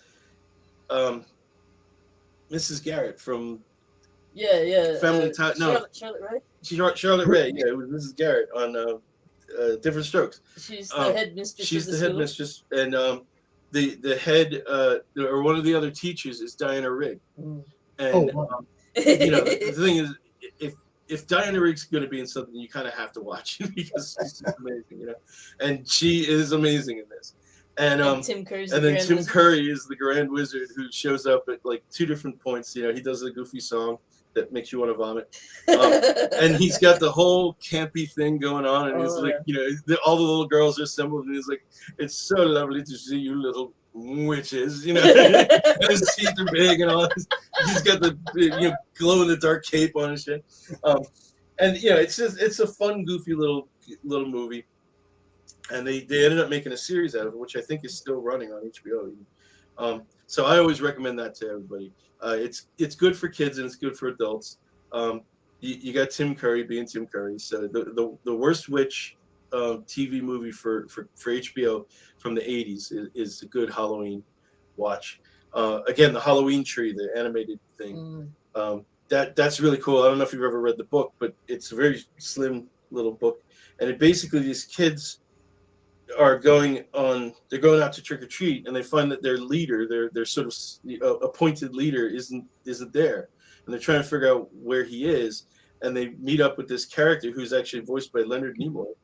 Mrs. Garrett from Family Tie. No, Charlotte Ray. Charlotte Ray. Yeah, it was Mrs. Garrett on Different Strokes. She's the headmistress. She's of the school. headmistress, and the head or one of the other teachers is Diana Rigg. And the thing is, if Diana Rigg's going to be in something, you kind of have to watch it because she's just amazing, and she is amazing in this. And Tim Curry's and then Tim Curry is the Grand Wizard who shows up at like 2 different points. He does a goofy song that makes you want to vomit, and he's got the whole campy thing going on, and he's like, all the little girls are assembled, and he's like, "It's so lovely to see you, little witches," and his teeth are big and all. He's got the glow in the dark cape on and shit, and it's a fun, goofy little movie. And they ended up making a series out of it, which I think is still running on HBO. So I always recommend that to everybody. It's good for kids and it's good for adults. You got Tim Curry being Tim Curry. So the Worst Witch TV movie for HBO from the 80s is a good Halloween watch. Again, the Halloween Tree, the animated thing. That's really cool. I don't know if you've ever read the book, but it's a very slim little book. And it basically, these kids are going out to trick or treat, and they find that their leader, their sort of appointed leader, isn't there, and they're trying to figure out where he is. And they meet up with this character who's actually voiced by Leonard Nimoy,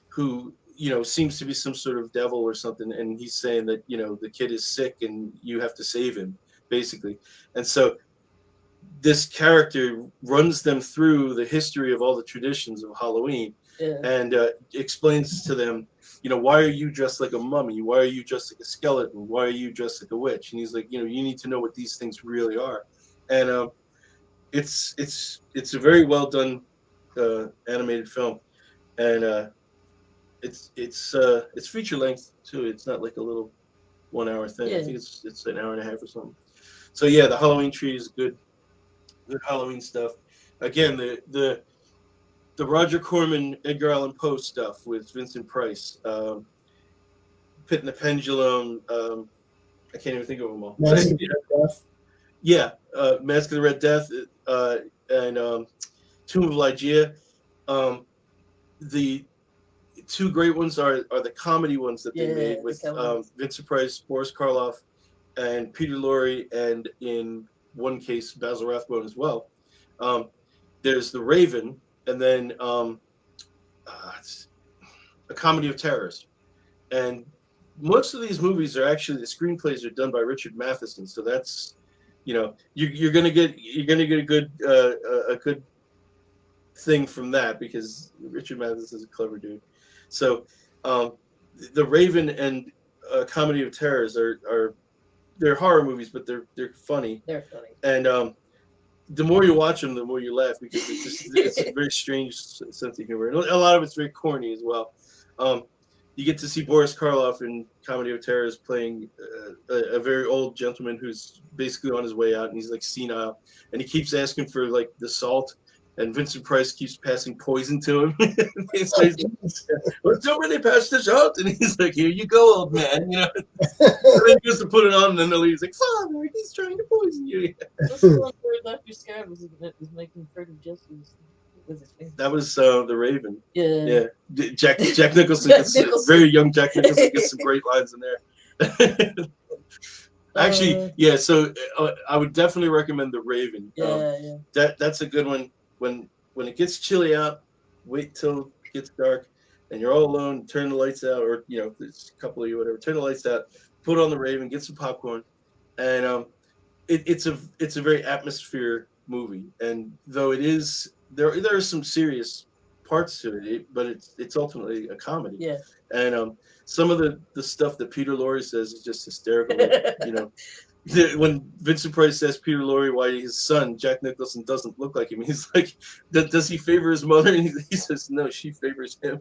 who seems to be some sort of devil or something, and he's saying that the kid is sick and you have to save him, basically. And so this character runs them through the history of all the traditions of Halloween, and explains to them, why are you dressed like a mummy? Why are you dressed like a skeleton? Why are you dressed like a witch? And he's like, you need to know what these things really are. And it's a very well done animated film, and it's feature length too. It's not like a little 1 hour thing. I think it's an hour and a half or something. So yeah, the Halloween Tree is good Halloween stuff. Again, the Roger Corman, Edgar Allan Poe stuff with Vincent Price, Pit and the Pendulum. I can't even think of them all. Mask of the Red Death. Yeah, Mask of the Red Death, and Tomb of Lygia. The 2 great ones are the comedy ones that they made with Vincent Price, Boris Karloff, and Peter Lorre, and in one case Basil Rathbone as well. There's The Raven, and then it's A Comedy of Terrors. And most of these movies are actually, the screenplays are done by Richard Matheson. So that's, you're gonna get a good thing from that, because Richard Matheson is a clever dude. So The Raven and Comedy of Terrors are they're horror movies, but they're funny. They're funny. And the more you watch them, the more you laugh, because it's a very strange sense of humor. And a lot of it's very corny as well. You get to see Boris Karloff in Comedy of Terrors playing a very old gentleman who's basically on his way out, and he's like senile, and he keeps asking for like the salt, and Vincent Price keeps passing poison to him. So well, somebody pass this out, and he's like, "Here you go, old man." And then he goes to put it on, and then the lady's like, "Father, he's trying to poison you." That's the one where Dr. Scarab was making Freddy Justice. That was The Raven. Yeah. Jack Nicholson. Very young Jack Nicholson gets some great lines in there. Actually, yeah. So I would definitely recommend The Raven. Yeah. That's a good one. When it gets chilly out, wait till it gets dark, and you're all alone. Turn the lights out, or there's a couple of you, whatever. Turn the lights out. Put on The Raven. Get some popcorn, and it's a very atmosphere movie. And though it is. There are some serious parts to it, but it's ultimately a comedy. Yeah. And some of the stuff that Peter Lorre says is just hysterical. When Vincent Price says Peter Lorre why his son Jack Nicholson doesn't look like him, he's like, "Does he favor his mother?" And he says, "No, she favors him."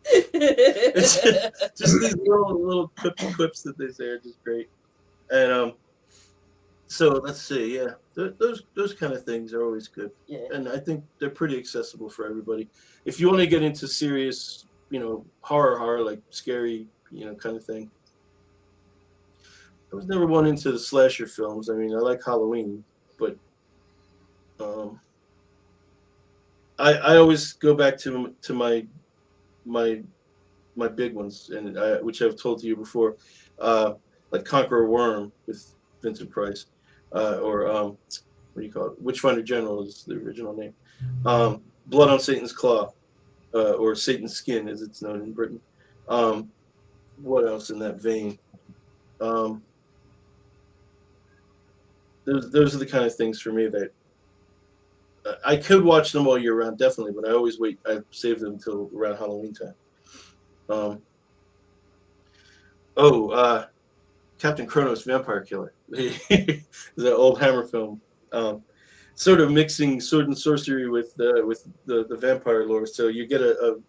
It's just these little quips that they say are just great. And so let's see, yeah, those kind of things are always good, and I think they're pretty accessible for everybody. If you want to get into serious, horror, like scary, kind of thing. I was never one into the slasher films. I mean, I like Halloween, but I always go back to my big ones, and which I've told you before, like Conqueror Worm with Vincent Price. Or what do you call it? Witchfinder General is the original name. Blood on Satan's Claw, or Satan's Skin, as it's known in Britain. What else in that vein? Those are the kind of things for me that I could watch them all year round, definitely, but I always wait. I save them until around Halloween time. Captain Kronos, Vampire Killer, the old Hammer film, sort of mixing sword and sorcery with the vampire lore. So you get a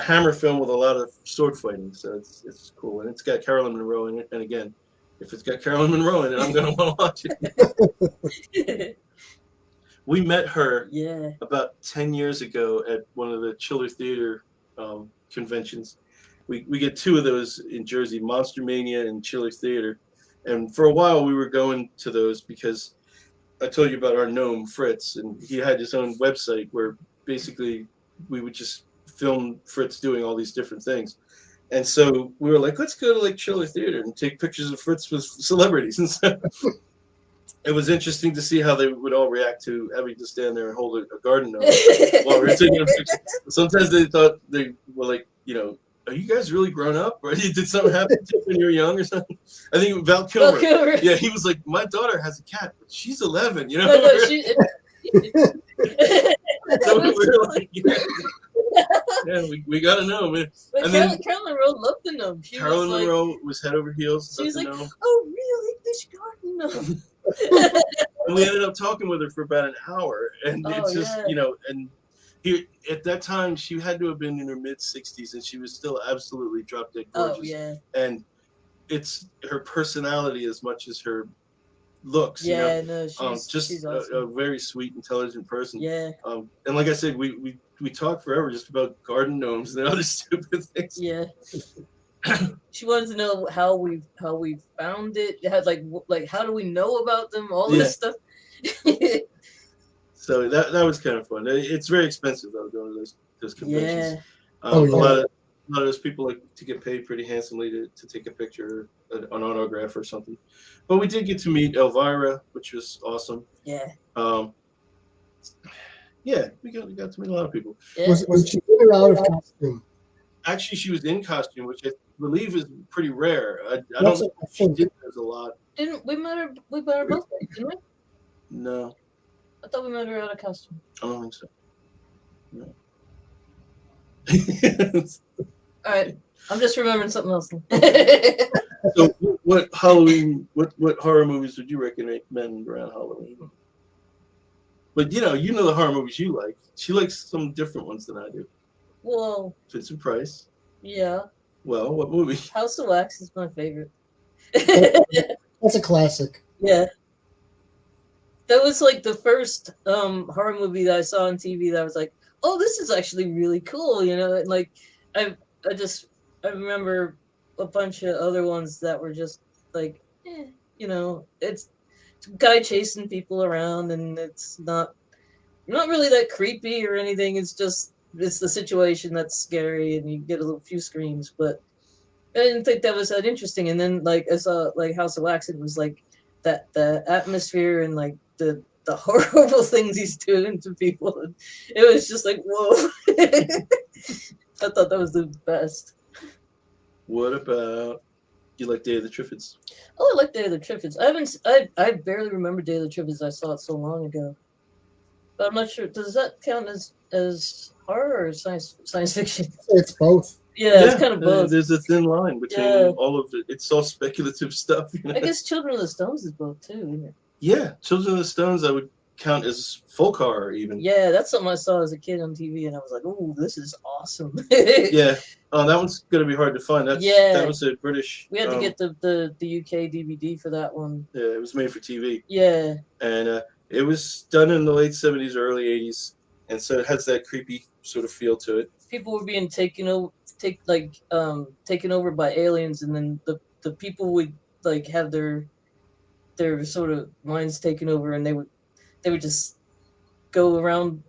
Hammer film with a lot of sword fighting. So it's cool, and it's got Carolyn Monroe in it. And again, if it's got Carolyn Monroe in it, I'm gonna want to watch it. We met her about 10 years ago at one of the Chiller Theater conventions. We get two of those in Jersey, Monster Mania and Chiller Theater. And for a while we were going to those because I told you about our gnome, Fritz, and he had his own website where basically we would just film Fritz doing all these different things. And so we were like, let's go to like Chiller Theater and take pictures of Fritz with celebrities. And so it was interesting to see how they would all react to having to stand there and hold a garden gnome while we were taking a picture. Sometimes they thought they were like, are you guys really grown up? Or did something happen to you when you were young or something? I think Val Kilmer. Yeah, he was like, my daughter has a cat, but she's 11, No, she, so we were like, we got to know, man. But and Carolyn Monroe loved the gnome. Carolyn Monroe was head over heels. She was like, oh, really? This garden gnome. And we ended up talking with her for about an hour. And it's just, and here at that time, she had to have been in her mid-60s, and she was still absolutely drop-dead gorgeous. Oh, yeah. And it's her personality as much as her looks. Yeah, no, she's awesome. a very sweet, intelligent person. Yeah. And like I said, we talked forever just about garden gnomes and other stupid things. Yeah. She wanted to know how we found it. It had like how do we know about them? All this stuff. So that was kind of fun. It's very expensive though, going to those conventions. Yeah. A lot of those people like to get paid pretty handsomely to take a picture, an autograph or something. But we did get to meet Elvira, which was awesome. Yeah. Yeah, we got to meet a lot of people. Yeah. Was she in or out of costume? actually, she was in costume, which I believe is pretty rare. I don't That's know a if she thing. did those a lot. Didn't we met her? We met her both, didn't we? No, I thought we met her out of costume. I don't think so. No. All right, I'm just remembering something else. So, what Halloween? What horror movies would you recommend around Halloween? But you know the horror movies you like. She likes some different ones than I do. Well, Vincent Price. yeah, Well, what movie? House of Wax is my favorite. That's a classic. Yeah. That was like the first horror movie that I saw on TV that I was like, oh, this is actually really cool, you know? And like I remember a bunch of other ones that were just like, you know, it's a guy chasing people around and it's not really that creepy or anything. It's the situation that's scary and you get a few screams, but I didn't think that was that interesting. And then like I saw like House of Wax, it was like that the atmosphere and like the horrible things he's doing to people. And it was just like, whoa. I thought that was the best. What about you like Day of the Triffids? Oh, I like Day of the Triffids. I barely remember Day of the Triffids. I saw it so long ago. But I'm not sure. Does that count as horror or science fiction? It's both. Yeah, it's kind of both. There's a thin line between all of it. It's all speculative stuff. You know? I guess Children of the Stones is both too, isn't it? Yeah, Children of the Stones I would count as folk horror even. Yeah, that's something I saw as a kid on TV, and I was like, "Oh, this is awesome." Yeah. Oh, that one's gonna be hard to find. That was a British. We had to get the UK DVD for that one. Yeah, it was made for TV. Yeah. And it was done in the late 70s or early 80s, and so it has that creepy sort of feel to it. People were being taken over by aliens, and then the people would like have their sort of minds taken over, and they would just go around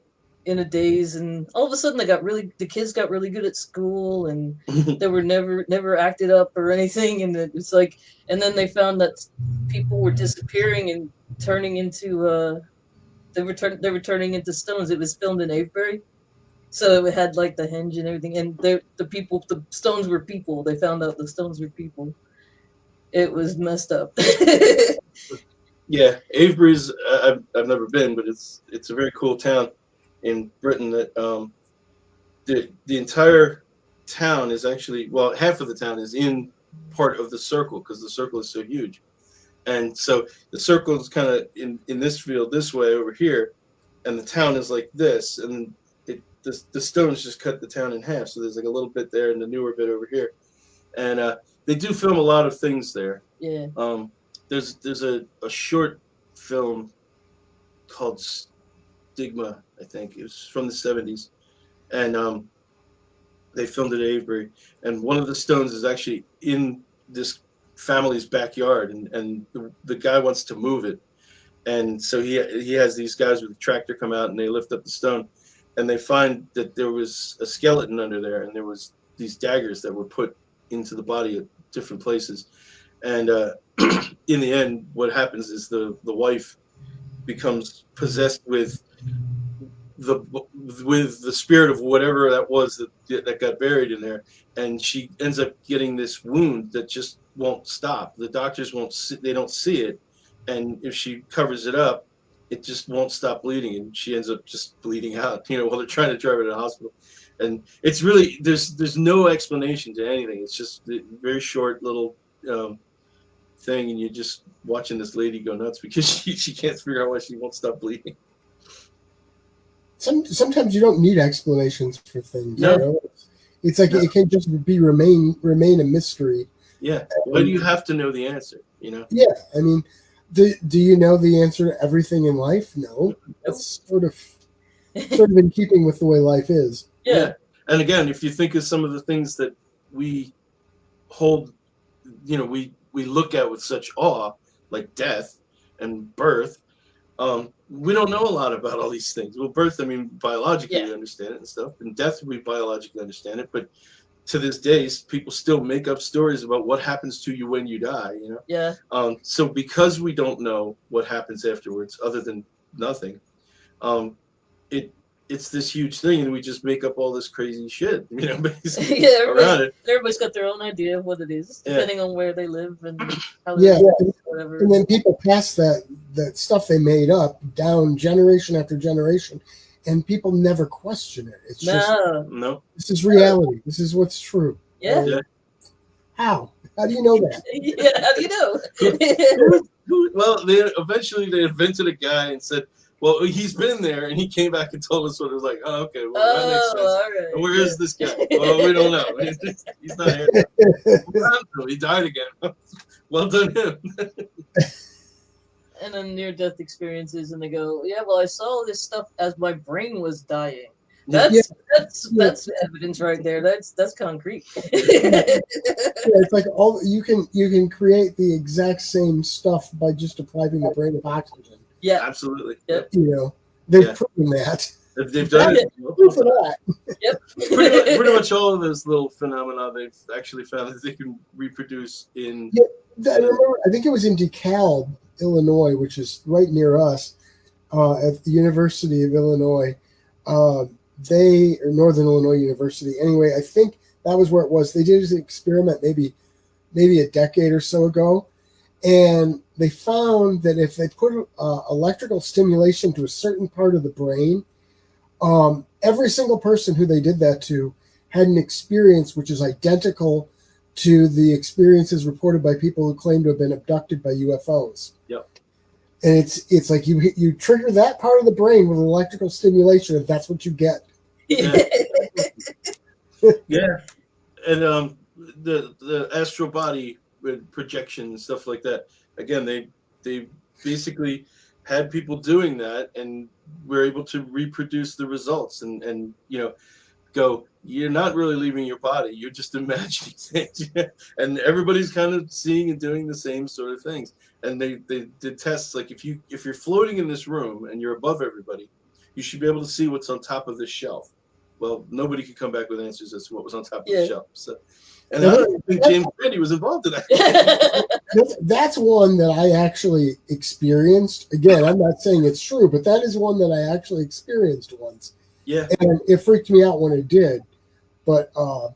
in a daze, and all of a sudden the kids got really good at school, and they were never acted up or anything, and it's like, and then they found that people were disappearing and turning into they were turning into stones. It was filmed in Avebury, so it had like the henge and everything, and the stones were people. They found out the stones were people. It was messed up. Yeah, Avebury's I've never been, but it's a very cool town in Britain. That the entire town is actually, well, half of the town is in part of the circle because the circle is so huge, and so the circle is kind of in this field this way over here, and the town is like this, and the stones just cut the town in half. So there's like a little bit there and the newer bit over here, and they do film a lot of things there. Yeah. There's a short film called Stigma, I think. It was from the 70s. And they filmed it at Avebury. And one of the stones is actually in this family's backyard. And the guy wants to move it. And so he has these guys with a tractor come out and they lift up the stone. And they find that there was a skeleton under there. And there was these daggers that were put into the body at different places. And in the end, what happens is the wife becomes possessed with the spirit of whatever that was that got buried in there, and she ends up getting this wound that just won't stop. The doctors they don't see it, and if she covers it up, it just won't stop bleeding, and she ends up just bleeding out. While they're trying to drive her to the hospital, and it's really there's no explanation to anything. It's just a very short little thing, and you're just watching this lady go nuts because she can't figure out why she won't stop bleeding. Sometimes you don't need explanations for things. No. You know? It's like it can just remain a mystery. Yeah. Why do you have to know the answer? Yeah. I mean, do you know the answer to everything in life? No. That's sort of in keeping with the way life is. Yeah. And again, if you think of some of the things that we hold, we look at with such awe, like death and birth, we don't know a lot about all these things. Well, birth, I mean, biologically we understand it and stuff, and death, we biologically understand it, but to this day, people still make up stories about what happens to you when you die, Yeah. So because we don't know what happens afterwards, other than nothing, it it's this huge thing, and we just make up all this crazy shit, basically Yeah, around it. everybody's got their own idea of what it is, depending on where they live and how they Yeah, live, whatever. and then people pass that stuff they made up down generation after generation, and people never question it. It's just No. this is reality. This is what's true. Yeah. How? How do you know that? Yeah, how do you know? Well, eventually they invented a guy and said, well, he's been there, and he came back and told us what it was like. Oh, okay, well, that makes sense. All right. And where is this guy? Well, we don't know. He's not here. He died again. Well done, him. And then near-death experiences, and they go, yeah, well, I saw this stuff as my brain was dying. That's evidence right there. That's concrete. It's like you can create the exact same stuff by just depriving the brain of oxygen. Yeah, absolutely. Yep. They've proven that. They've done it. Proof of that. Yep. Pretty much all of those little phenomena they've actually found that they can reproduce in. Yeah, I remember. I think it was in DeKalb, Illinois, which is right near us, at the University of Illinois. Or Northern Illinois University. Anyway, I think that was where it was. They did an experiment maybe a decade or so ago, and they found that if they put electrical stimulation to a certain part of the brain, every single person who they did that to had an experience which is identical to the experiences reported by people who claim to have been abducted by UFOs. Yep. And it's like you trigger that part of the brain with electrical stimulation, and that's what you get. Yeah. Yeah. And the astral body projection and stuff like that. Again, they basically had people doing that, and were able to reproduce the results, and go, you're not really leaving your body, you're just imagining things. And everybody's kind of seeing and doing the same sort of things. And they did tests like if you're floating in this room and you're above everybody, you should be able to see what's on top of this shelf. Well, nobody could come back with answers as to what was on top of the shelf. So, and I don't think James Randi was involved in that. That's one that I actually experienced. Again, I'm not saying it's true, but that is one that I actually experienced once. Yeah. And it freaked me out when it did. But, I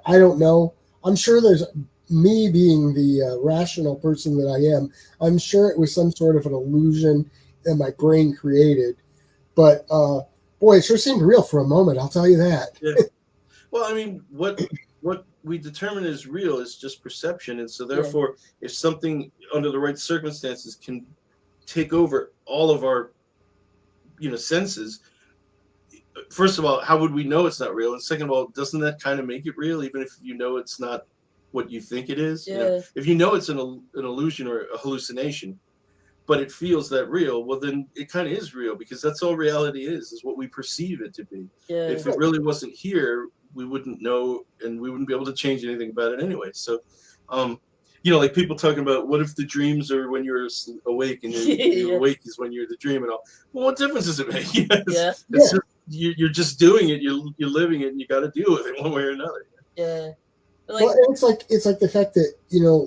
don't know. I'm sure there's me being the rational person that I am. I'm sure it was some sort of an illusion that my brain created. But, boy, it sure seemed real for a moment. I'll tell you that. Yeah. Well, I mean, what we determine is real is just perception. And so therefore, if something under the right circumstances can take over all of our, senses, first of all, how would we know it's not real? And second of all, doesn't that kind of make it real, even if it's not what you think it is? Yeah. If it's an illusion or a hallucination, but it feels that real, well, then it kind of is real, because that's all reality is what we perceive it to be. Yeah. If it really wasn't here, we wouldn't know, and we wouldn't be able to change anything about it anyway. So, like people talking about, what if the dreams are when you're awake, and you're awake is when you're the dream and all. Well, what difference does it make? It's just, you're just doing it. You're living it, and you got to deal with it one way or another. Yeah. Well, it's like the fact that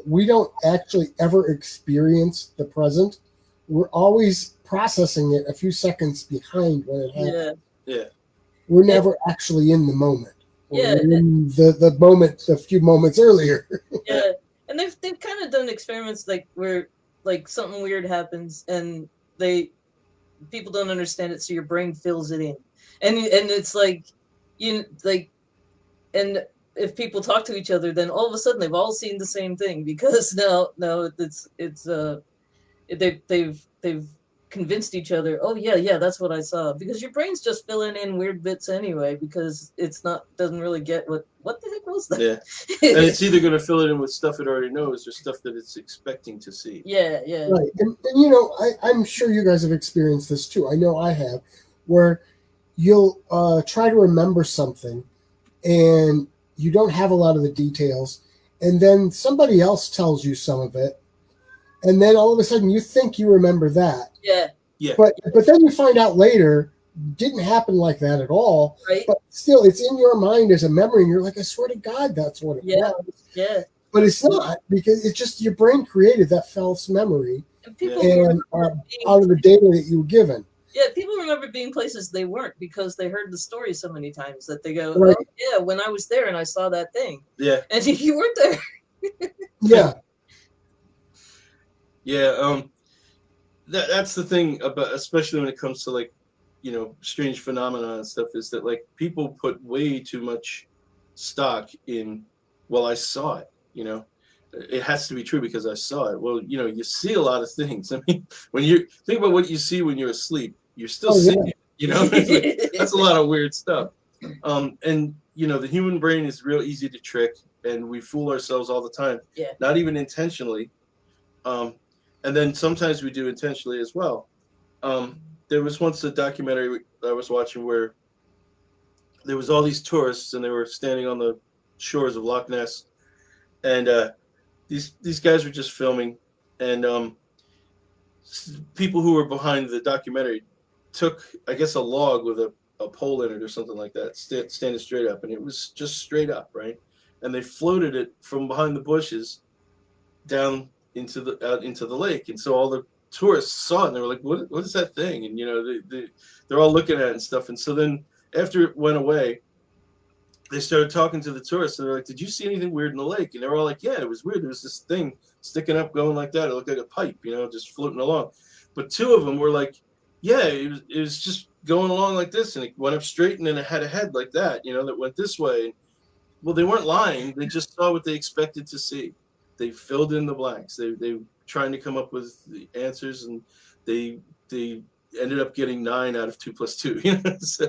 we don't actually ever experience the present. We're always processing it a few seconds behind when it happens. Yeah. We're never actually in the moment. Yeah. We're in the moment a few moments earlier. Yeah. And they've kind of done experiments where something weird happens, and people don't understand it, so your brain fills it in. And it's and if people talk to each other, then all of a sudden they've all seen the same thing, because now they've convinced each other, oh yeah, that's what I saw, because your brain's just filling in weird bits anyway, because doesn't really get what the heck was that? Yeah. And it's either going to fill it in with stuff it already knows or stuff that it's expecting to see. Yeah. Right. And I'm sure you guys have experienced this too. I know I have, where you'll try to remember something and you don't have a lot of the details, and then somebody else tells you some of it, and then all of a sudden you think you remember that. Yeah. But then you find out later didn't happen like that at all. Right. But still, it's in your mind as a memory, and you're like, I swear to God, that's what it was. Yeah. But it's not, because it's just your brain created that false memory and people out of the data that you were given. Yeah, people remember being places they weren't because they heard the story so many times that they go, Right. "Oh yeah, when I was there and I saw that thing," Yeah. and you weren't there. Yeah. Yeah. That's the thing about, especially when it comes to like, strange phenomena and stuff, is that like people put way too much stock in, well, I saw it, it has to be true because I saw it. Well, you see a lot of things. I mean, when you think about what you see when you're asleep, you're still Oh, yeah. seeing it, It's like, that's a lot of weird stuff. And the human brain is real easy to trick, and we fool ourselves all the time, Yeah. not even intentionally. And then sometimes we do intentionally as well. There was once a documentary I was watching where there was all these tourists and they were standing on the shores of Loch Ness, and these guys were just filming, and people who were behind the documentary took, I guess, a log with a pole in it or something like that, standing straight up, and it was just straight up, right? And they floated it from behind the bushes down out into the lake, and so all the tourists saw it and they were like, what is that thing? And they're all looking at it and stuff. And so then after it went away, they started talking to the tourists and they're like, did you see anything weird in the lake? And they were all like, yeah, it was weird. There was this thing sticking up going like that. It looked like a pipe, just floating along. But two of them were like, yeah, it was just going along like this, and it went up straight, and then it had a head like that, that went this way. Well, they weren't lying. They just saw what they expected to see. They filled in the blanks. They trying to come up with the answers, and they ended up getting 9 out of 2 + 2. So,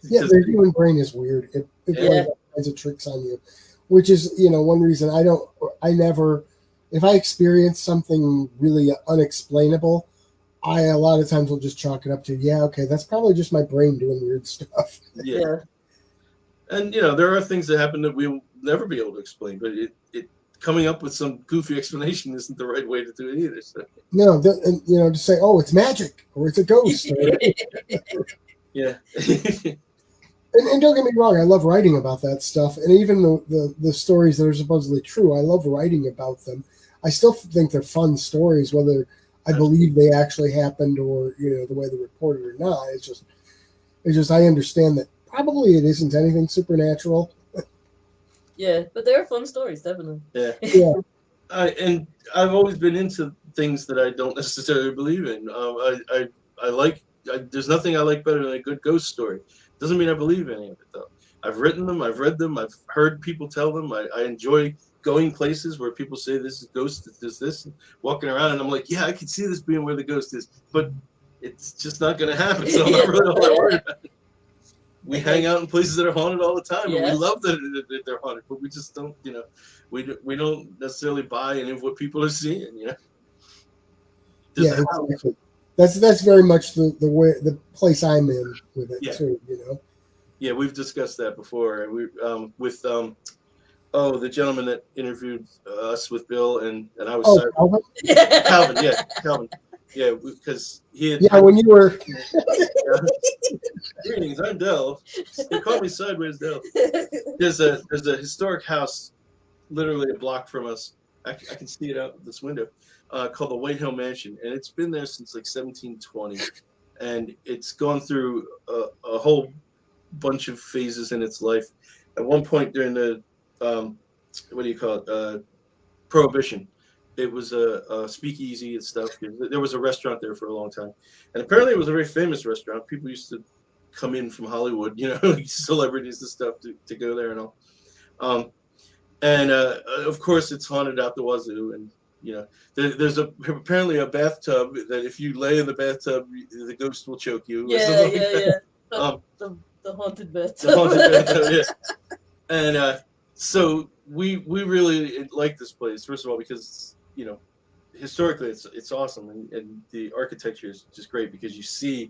Yeah, the human brain is weird. It plays all kinds of tricks on you, which is one reason I never, if I experience something really unexplainable, I a lot of times will just chalk it up to, yeah, okay, that's probably just my brain doing weird stuff. Yeah. And there are things that happen that we'll never be able to explain, but it coming up with some goofy explanation isn't the right way to do it either. So. No, and to say, oh, it's magic or it's a ghost. Yeah. And don't get me wrong, I love writing about that stuff, and even the stories that are supposedly true, I love writing about them. I still think they're fun stories, whether I believe they actually happened or the way they reported or not. It's just I understand that probably it isn't anything supernatural. Yeah, but they are fun stories, definitely. Yeah. Yeah. And I've always been into things that I don't necessarily believe in. I like. There's nothing I like better than a good ghost story. Doesn't mean I believe any of it though. I've written them, I've read them, I've heard people tell them. I enjoy going places where people say this is ghost, this, and walking around, and I'm like, yeah, I can see this being where the ghost is, but it's just not going to happen. So I'm not really all that worried about it. We hang out in places that are haunted all the time, and we love that they're haunted, but we just don't, we don't necessarily buy any of what people are seeing, Yeah, exactly. That's very much the place I'm in with it too, Yeah, we've discussed that before. We with the gentleman that interviewed us with Bill, and I was Calvin? Calvin, because he had when you were greetings, I'm Del. They call me Sideways Del. There's a historic house literally a block from us. I can see it out this window, called the White Hill Mansion, and it's been there since like 1720, and it's gone through a whole bunch of phases in its life. At one point during the Prohibition, it was a speakeasy and stuff. There was a restaurant there for a long time, and apparently it was a very famous restaurant. People used to come in from Hollywood, like celebrities and stuff to go there and all. And of course, it's haunted out the wazoo. And there's apparently a bathtub that if you lay in the bathtub, the ghost will choke you. Yeah. The haunted bathtub. The haunted bathtub, yeah. And so we really like this place. First of all, because historically it's awesome, and the architecture is just great because you see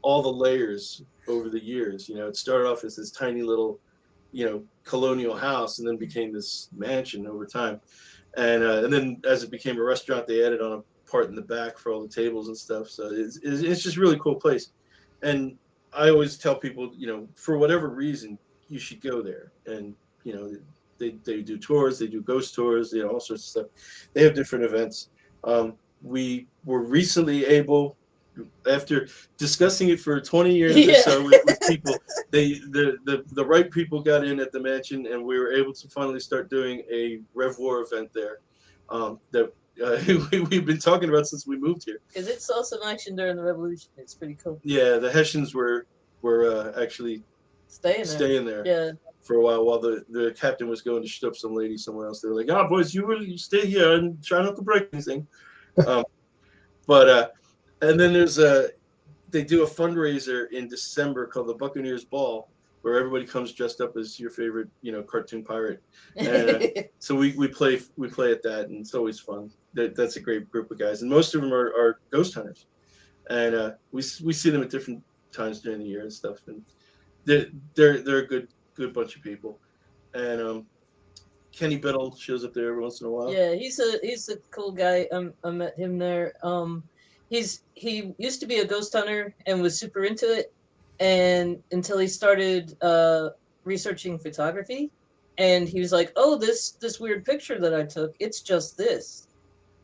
all the layers over the years. It started off as this tiny little colonial house, and then became this mansion over time, and then as it became a restaurant, they added on a part in the back for all the tables and stuff. So it's just a really cool place, and I always tell people, for whatever reason, you should go there. And they do tours, they do ghost tours, all sorts of stuff. They have different events. We were recently able after discussing it for 20 years or so with people, the right people got in at the mansion, and we were able to finally start doing a Rev War event there. That we've been talking about since we moved here. Because it saw some action during the Revolution. It's pretty cool. Yeah, the Hessians were actually staying there. Yeah. For a while the captain was going to shut up some lady somewhere else. They were like, "Oh, boys, you stay here and try not to break anything." And then they do a fundraiser in December called the Buccaneers Ball, where everybody comes dressed up as your favorite, cartoon pirate. And so we play at that, and it's always fun. That's a great group of guys, and most of them are ghost hunters, and we see them at different times during the year and stuff, and they're a good bunch of people. And Kenny Biddle shows up there every once in a while. Yeah, he's a cool guy. I met him there. He used to be a ghost hunter and was super into it, and until he started researching photography, and he was like, "Oh, this weird picture that I took, it's just this."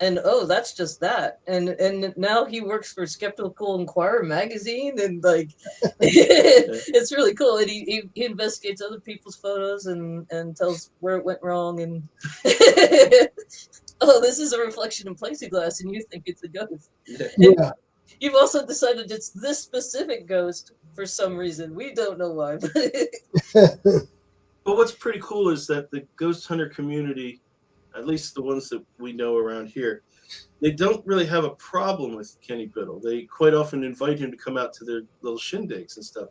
And oh, that's just that. And now he works for Skeptical Inquirer magazine, and like it's really cool. And he investigates other people's photos and tells where it went wrong. And oh, this is a reflection in plexiglass, and you think it's a ghost. Yeah. You've also decided it's this specific ghost for some reason. We don't know why. But what's pretty cool is that the ghost hunter community, at least the ones that we know around here, they don't really have a problem with Kenny Biddle. They quite often invite him to come out to their little shindigs and stuff,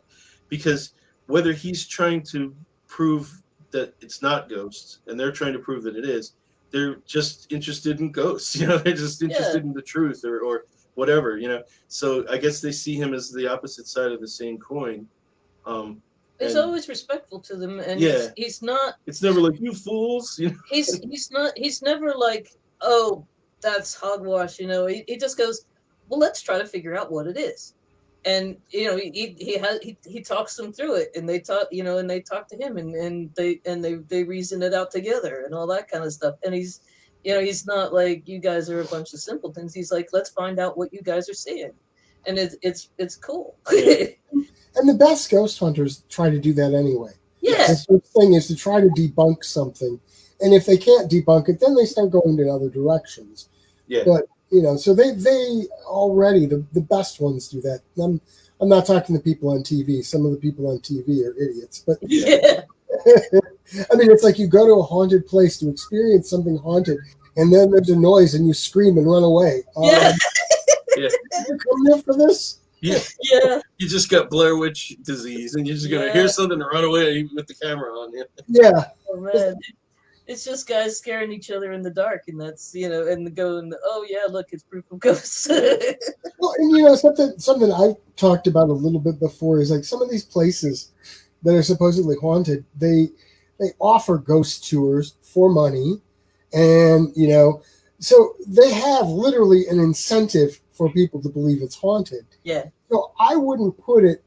because whether he's trying to prove that it's not ghosts and they're trying to prove that it is, they're just interested in ghosts. They're just interested in the truth or whatever. So I guess they see him as the opposite side of the same coin. He's always respectful to them, and he's not. It's never like, "You fools." He's not. He's never like, "Oh, that's hogwash." He just goes, "Well, let's try to figure out what it is," and he talks them through it, and they talk, and they talk to him, and they reason it out together, and all that kind of stuff. And he's not like, "You guys are a bunch of simpletons." He's like, "Let's find out what you guys are seeing," and it's cool. And the best ghost hunters try to do that anyway. Yeah. The thing is to try to debunk something. And if they can't debunk it, then they start going in other directions. Yeah. But, so they already, the best ones do that. I'm not talking to people on TV. Some of the people on TV are idiots. But yeah. I mean, it's like you go to a haunted place to experience something haunted, and then there's a noise and you scream and run away. Yeah. You come here for this? Yeah. You just got Blair Witch disease, and you're just gonna hear something and run away with the camera on you. Yeah. Oh man, it's just guys scaring each other in the dark, and that's and going, "Oh yeah, look, it's proof of ghosts." Well, and something I've talked about a little bit before is like some of these places that are supposedly haunted, they offer ghost tours for money, and so they have literally an incentive for people to believe it's haunted. Yeah. So I wouldn't put it,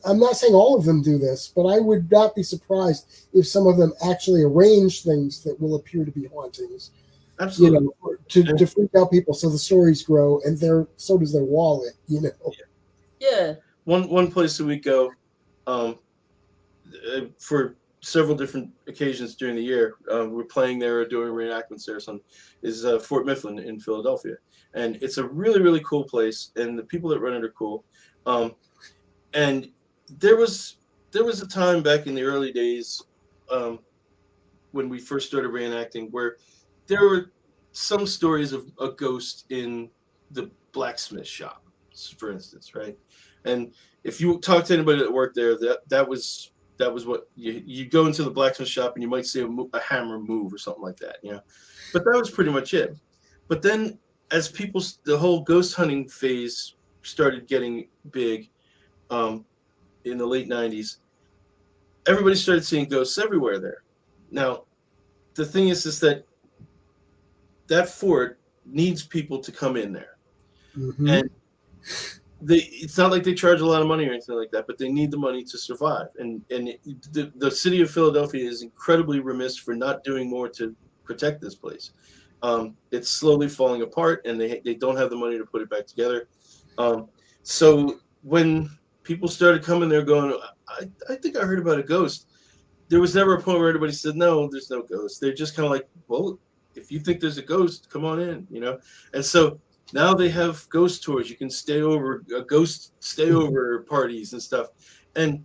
I'm not saying all of them do this, but I would not be surprised if some of them actually arrange things that will appear to be hauntings. Absolutely. To freak out people so the stories grow, and so does their wallet, Yeah. One place that we go for several different occasions during the year, we're playing there or doing reenactments there or something, is Fort Mifflin in Philadelphia. And it's a really, really cool place, and the people that run it are cool. And there was a time back in the early days when we first started reenacting where there were some stories of a ghost in the blacksmith shop, for instance, right? And if you talk to anybody that worked there, that was what you go into the blacksmith shop and you might see a hammer move or something like that, But that was pretty much it. But then as the whole ghost hunting phase started getting big in the late 90s, everybody started seeing ghosts everywhere there. Now, the thing is that fort needs people to come in there. Mm-hmm. And it's not like they charge a lot of money or anything like that, but they need the money to survive. And the city of Philadelphia is incredibly remiss for not doing more to protect this place. It's slowly falling apart, and they don't have the money to put it back together. So when people started coming there going, I think I heard about a ghost, there was never a point where anybody said, no, there's no ghost. They're just kind of like, well, if you think there's a ghost, come on in, you know? And so now they have ghost tours. You can stay over, ghost stay over parties and stuff. And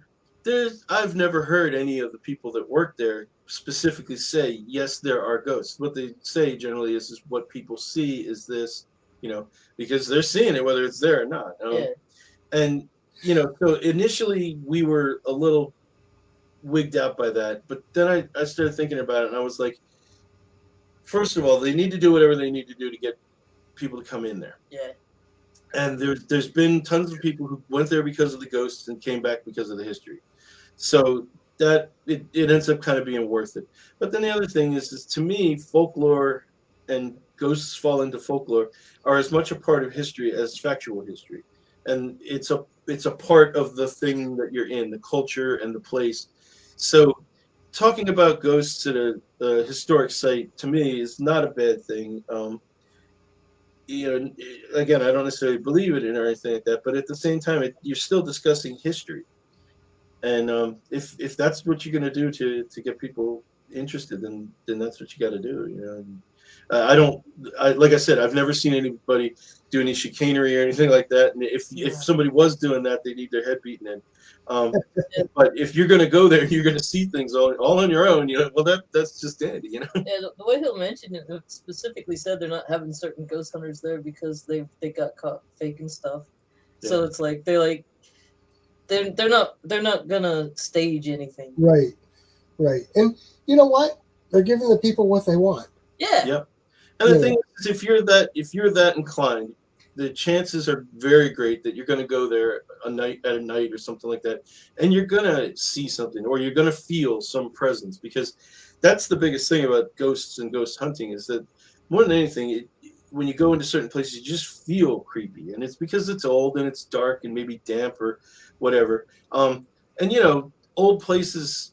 I've never heard any of the people that work there specifically say, yes, there are ghosts. What they say generally is what people see is this, you know, because they're seeing it, whether it's there or not. Yeah. And, you know, so initially we were a little wigged out by that, but then I started thinking about it, and I was like, first of all, they need to do whatever they need to do to get people to come in there. Yeah. And there's been tons of people who went there because of the ghosts and came back because of the history. So that it ends up kind of being worth it. But then the other thing is to me, folklore and ghosts fall into folklore are as much a part of history as factual history. And it's a part of the thing that you're in, the culture and the place. So talking about ghosts at a historic site, to me, is not a bad thing. You know, again, I don't necessarily believe it in or anything like that, but at the same time, you're still discussing history. And if that's what you're going to do to get people interested, then that's what you got to do. You know, and like I said, I've never seen anybody do any chicanery or anything like that. And if somebody was doing that, they need their head beaten in. But if you're going to go there and you're going to see things all on your own, you know, well, that's just it, you know. Yeah, the way he'll mention it, specifically said they're not having certain ghost hunters there because they got caught faking stuff. Yeah. So it's like they're not gonna stage anything. Right. And you know what? They're giving the people what they want. Yeah. Yep. And the thing is, if you're that inclined, the chances are very great that you're going to go there at a night or something like that, and you're going to see something, or you're going to feel some presence, because that's the biggest thing about ghosts and ghost hunting, is that more than anything, when you go into certain places, you just feel creepy, and it's because it's old and it's dark and maybe damp or whatever. And you know, old places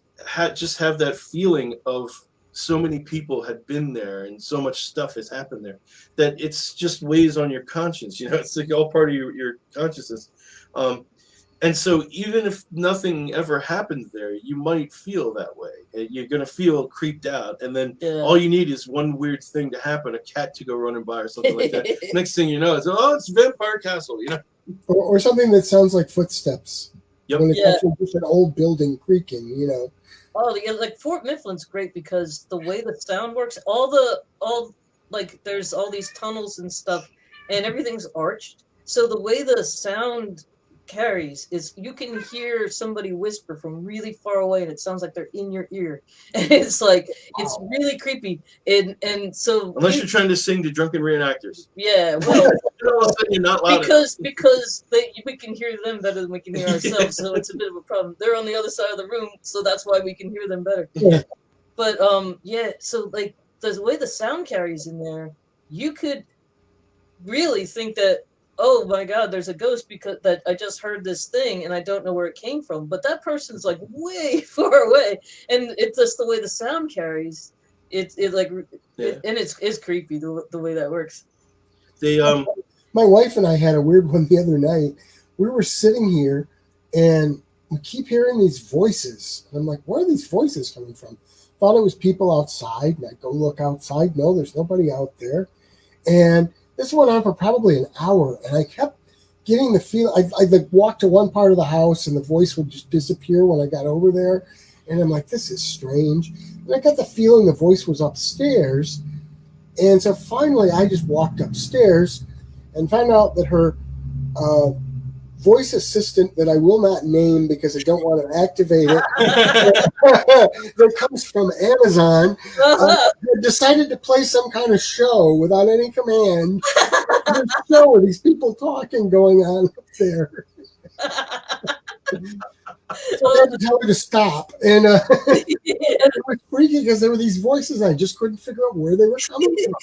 just have that feeling of so many people had been there and so much stuff has happened there that it's just weighs on your conscience. You know, it's like all part of your consciousness. And so even if nothing ever happened there, you might feel that way. You're going to feel creeped out. And then all you need is one weird thing to happen, a cat to go running by or something like that. Next thing you know, it's Vampire Castle, you know. Or something that sounds like footsteps. Yep. When it's actually just an old building creaking, you know. Oh, yeah, like Fort Mifflin's great because the way the sound works, there's all these tunnels and stuff, and everything's arched. So the way the sound carries is you can hear somebody whisper from really far away, and it sounds like they're in your ear. And it's like it's really creepy. And so unless you're trying to sing to drunken reenactors. Yeah, well, all of a sudden you're not loud because we can hear them better than we can hear ourselves, so it's a bit of a problem. They're on the other side of the room, so that's why we can hear them better. Yeah. But so like the way the sound carries in there, you could really think that, oh my God, there's a ghost because that I just heard this thing and I don't know where it came from. But that person's like way far away, and it's just the way the sound carries. And it's creepy the way that works. My wife and I had a weird one the other night. We were sitting here and we keep hearing these voices. And I'm like, where are these voices coming from? Thought it was people outside, and I go look outside. No, there's nobody out there. And this went on for probably an hour, and I kept getting the feel. I walked to one part of the house, and the voice would just disappear when I got over there. And I'm like, this is strange. And I got the feeling the voice was upstairs. And so finally, I just walked upstairs and found out that her voice assistant, that I will not name because I don't want to activate it, that comes from Amazon, decided to play some kind of show without any command. A show with these people talking going on up there. So I had to tell her to stop. And it was freaky because there were these voices, and I just couldn't figure out where they were coming from.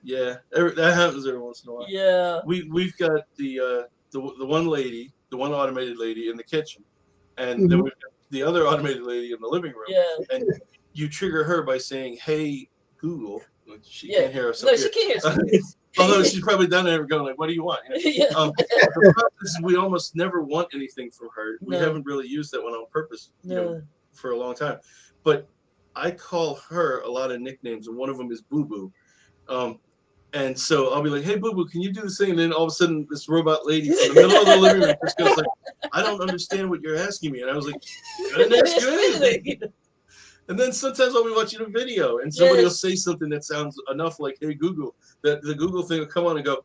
Yeah, that happens every once in a while. Yeah. We've got the one lady, the one automated lady in the kitchen, and then we've got the other automated lady in the living room. Yeah. And you trigger her by saying, "Hey, Google." She can't hear us. No, she can't hear us. Although she's probably done it going like, what do you want? Yeah. The problem is we almost never want anything from her. We No. haven't really used that one on purpose, No. for a long time. But I call her a lot of nicknames, and one of them is Boo Boo. And so I'll be like, hey, Boo Boo, can you do this thing? And then all of a sudden, this robot lady from the middle of the living room just goes like, I don't understand what you're asking me. And I was like, I didn't ask you anything. And then sometimes I'll be watching a video, and somebody will say something that sounds enough like, hey, Google, that the Google thing will come on and go,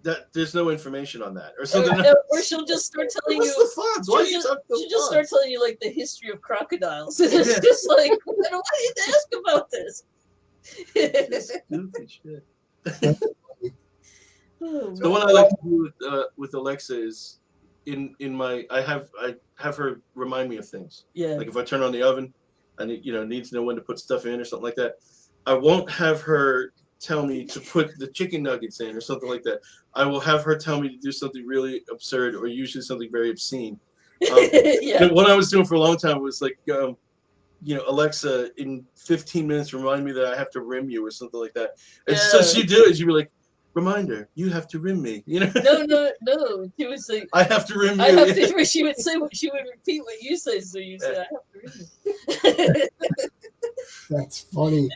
that there's no information on that, or something. Or she'll just start telling What's you. the fonts? Why are you talking She'll just start telling you like the history of crocodiles. And it's just like, I don't want you to ask about this. Goofy shit. Oh, The one I like to do with Alexa is in my I have her remind me of things. yeah. Like if I turn on the oven, I need to know when to put stuff in or something like that. I won't have her tell me to put the chicken nuggets in or something like that. I will have her tell me to do something really absurd or usually something very obscene. Yeah. What I was doing for a long time was like, Alexa, in 15 minutes, remind me that I have to rim you or something like that. And so she'd do it. She'd be like, reminder, you have to rim me. No. She would say, I have to rim you. I have to. She would say, she would repeat what you say. So you say, I have to rim you. That's funny.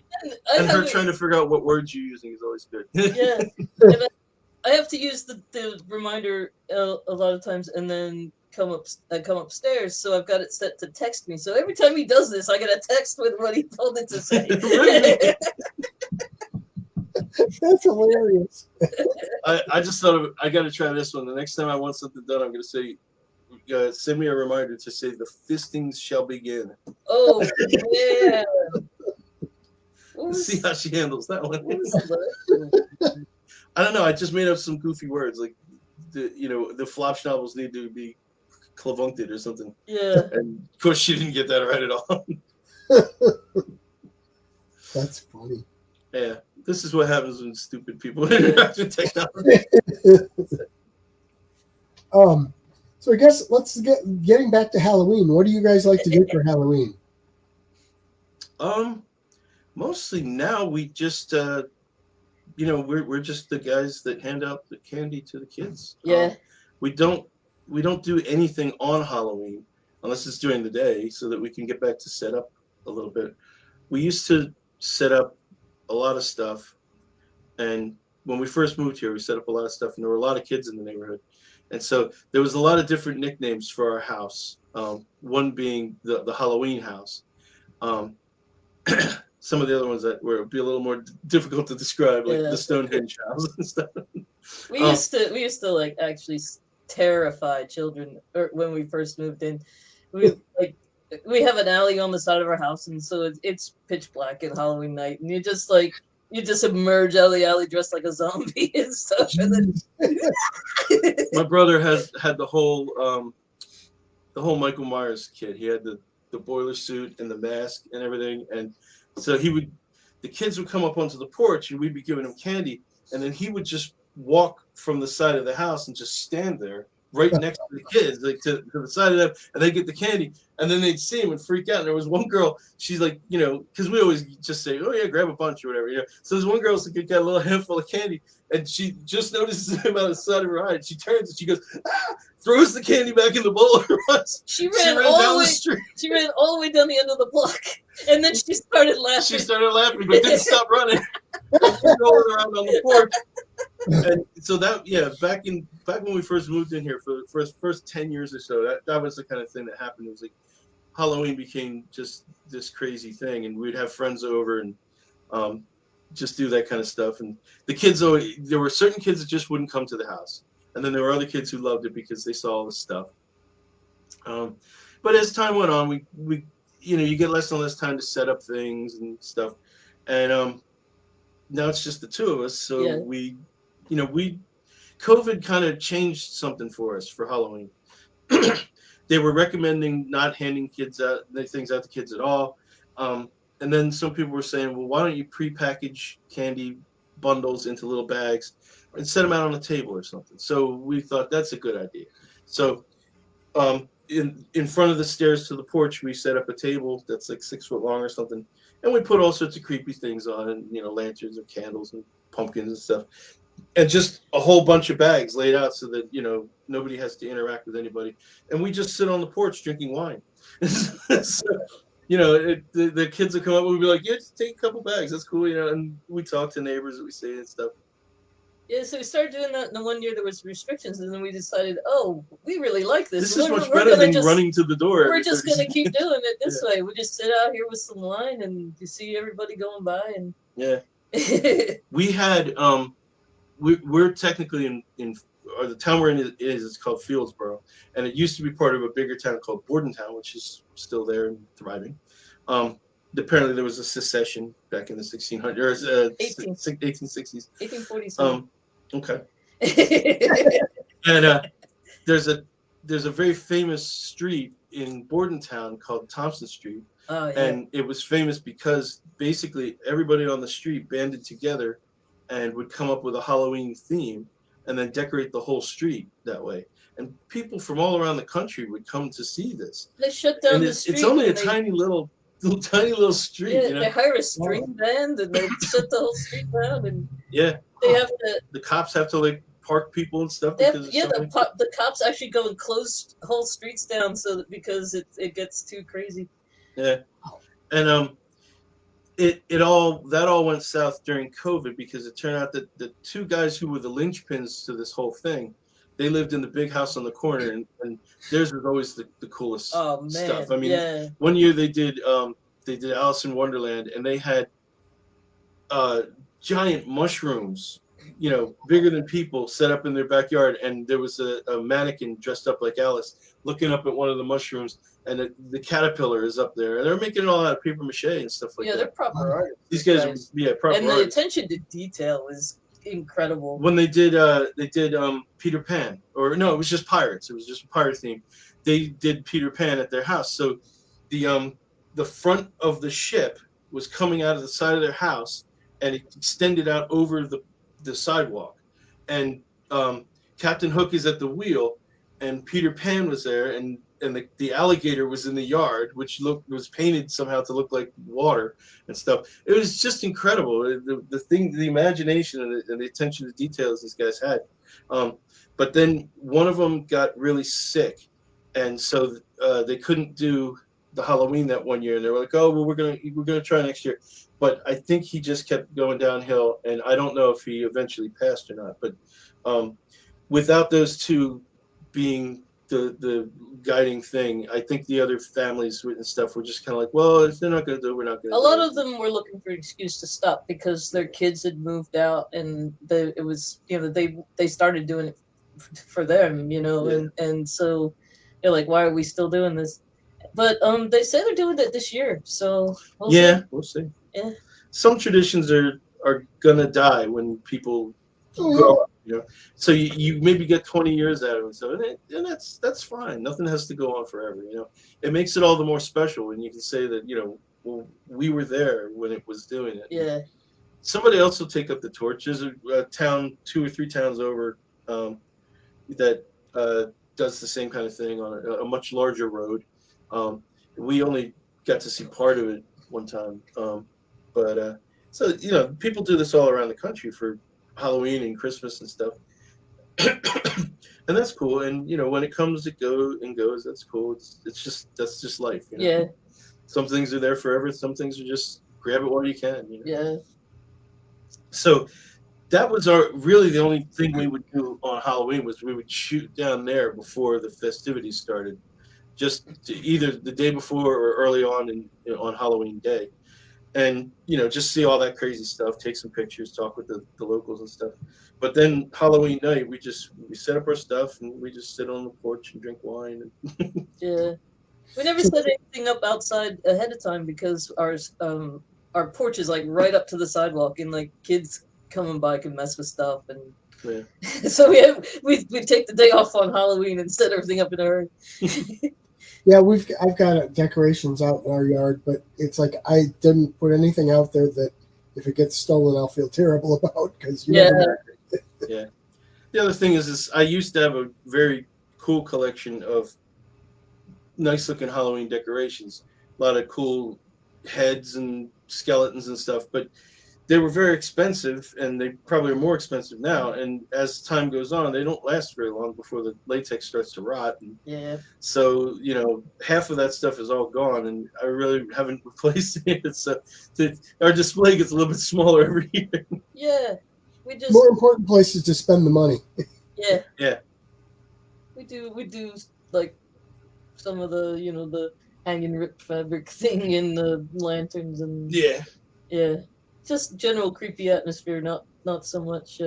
And her trying to figure out what words you're using is always good. Yeah. And I have to use the reminder a lot of times, and then come upstairs. So I've got it set to text me. So every time he does this, I get a text with what he told it to say. That's hilarious. I just thought I got to try this one. The next time I want something done, I'm going to say, send me a reminder to say the fistings shall begin. Oh yeah. See how she handles that one. I don't know. I just made up some goofy words like the flop novels need to be clavuncted or something. Yeah. And of course, she didn't get that right at all. That's funny. Yeah, this is what happens when stupid people interact with technology. So I guess let's getting back to Halloween. What do you guys like to do for Halloween? Mostly now we just we're just the guys that hand out the candy to the kids. Yeah. We don't do anything on Halloween unless it's during the day so that we can get back to set up a little bit. We used to set up a lot of stuff, and when we first moved here, we set up a lot of stuff, and there were a lot of kids in the neighborhood, and so there was a lot of different nicknames for our house. One being the Halloween house. Some of the other ones that would be a little more difficult to describe, like the Stonehenge house and stuff. We used to like actually terrify children when we first moved in. We have an alley on the side of our house, and so it's pitch black at Halloween night, and you just emerge out of the alley dressed like a zombie and stuff. And then my brother had the whole Michael Myers kit. He had the boiler suit and the mask and everything, and so the kids would come up onto the porch, and we'd be giving him candy, and then he would just walk from the side of the house and just stand there right next to the kids, like to the side of them, and they'd get the candy, and then they'd see him and freak out. And there was one girl, she's like, because we always just say, oh yeah, grab a bunch or whatever, So there's one girl who got a little handful of candy, and she just notices him on the side of her eye, and she turns and she goes, throws the candy back in the bowl and runs. She ran down the street. She ran all the way down the end of the block, and then she started laughing. But didn't stop running. Rolling around on the porch. And so back when we first moved in here for the first 10 years or so, that was the kind of thing that happened. It was like Halloween became just this crazy thing, and we'd have friends over and just do that kind of stuff. And the kids, there were certain kids that just wouldn't come to the house, and then there were other kids who loved it because they saw all the stuff. But as time went on, we you get less and less time to set up things and stuff, and now it's just the two of us. So we COVID kind of changed something for us for Halloween. They were recommending not handing things out to kids at all. And then some people were saying, well, why don't you pre-package candy bundles into little bags and set them out on a table or something? So we thought that's a good idea. So in front of the stairs to the porch, we set up a table that's like 6 foot long or something. And we put all sorts of creepy things on, and lanterns and candles and pumpkins and stuff. and just a whole bunch of bags laid out so that nobody has to interact with anybody, and we just sit on the porch drinking wine. So, the kids would come up and we'd be like, yeah, just take a couple bags, that's cool, and we talk to neighbors that we see and stuff. Yeah, so we started doing that in the one year there was restrictions, and then we decided, oh, we really like this. This is much better than running to the door. We're just going to keep doing it this way. We just sit out here with some wine, and you see everybody going by. And yeah. We had, we're technically or the town we're in is called Fieldsboro, and it used to be part of a bigger town called Bordentown, which is still there and thriving. Apparently there was a secession back in the 1860s. 1847. Okay. And there's a very famous street in Bordentown called Thompson Street. Oh, yeah. And it was famous because basically everybody on the street banded together and would come up with a Halloween theme and then decorate the whole street that way. And people from all around the country would come to see this. They shut down the street. It's only a tiny little street. Yeah, they hire a string band and they shut the whole street down. And yeah, they have to. The cops have to like park people and stuff. The cops actually go and close whole streets down because it gets too crazy. Yeah, and it all went south during COVID because it turned out that the two guys who were the linchpins to this whole thing, they lived in the big house on the corner, and theirs was always the coolest stuff. I mean, one year they did Alice in Wonderland, and they had giant mushrooms, bigger than people, set up in their backyard, and there was a mannequin dressed up like Alice looking up at one of the mushrooms, and the caterpillar is up there, and they're making it all out of paper mache and stuff like that. Yeah, they're proper artists. These guys are proper and the artists. attention to detail is incredible. When they did Peter Pan, or no, it was just pirates. It was just a pirate theme. They did Peter Pan at their house, so the front of the ship was coming out of the side of their house, and it extended out over the sidewalk, and Captain Hook is at the wheel, and Peter Pan was there, and the alligator was in the yard, which was painted somehow to look like water and stuff. It was just incredible. The imagination and the attention to details these guys had. But then one of them got really sick, and so they couldn't do the Halloween that one year, and they were like, "Oh, well, we're gonna try next year." But I think he just kept going downhill, and I don't know if he eventually passed or not. But without those two being the guiding thing, I think the other families and stuff were just kind of like, well, if they're not going to do it, we're not going to. A lot of them were looking for an excuse to stop because their kids had moved out, and it was they started doing it for them, and so they're like, why are we still doing this? But they say they're doing it this year, so we'll see. Yeah, some traditions are gonna die when people grow up. So you maybe get 20 years out of it, so and that's fine. Nothing has to go on forever. It makes it all the more special when you can say that well, we were there when it was doing it. Yeah. Somebody else will take up the torch. There's a town 2 or 3 towns over that does the same kind of thing on a much larger road. We only got to see part of it one time, but so people do this all around the country for Halloween and Christmas and stuff. And that's cool. And when it comes, it goes. That's cool. That's just life. Yeah. Some things are there forever. Some things are just grab it while you can. Yeah. So that was really the only thing we would do on Halloween was we would shoot down there before the festivities started, just either the day before or early on on Halloween day. And, just see all that crazy stuff, take some pictures, talk with the locals and stuff. But then Halloween night, we set up our stuff and we just sit on the porch and drink wine. Yeah. We never set anything up outside ahead of time because our porch is like right up to the sidewalk, and like kids coming by can mess with stuff. And yeah. So we take the day off on Halloween and set everything up in a hurry. Yeah, I've got decorations out in our yard, but it's like I didn't put anything out there that if it gets stolen, I'll feel terrible about because Yeah. The other thing is I used to have a very cool collection of nice looking Halloween decorations, a lot of cool heads and skeletons and stuff. But they were very expensive, and they probably are more expensive now. And as time goes on, they don't last very long before the latex starts to rot. And Yeah. so, half of that stuff is all gone, and I really haven't replaced it. So our display gets a little bit smaller every year. Yeah. We just More important places to spend the money. yeah. Yeah. We do like some of the the hanging rip fabric thing and the lanterns and Yeah. just general creepy atmosphere, not so much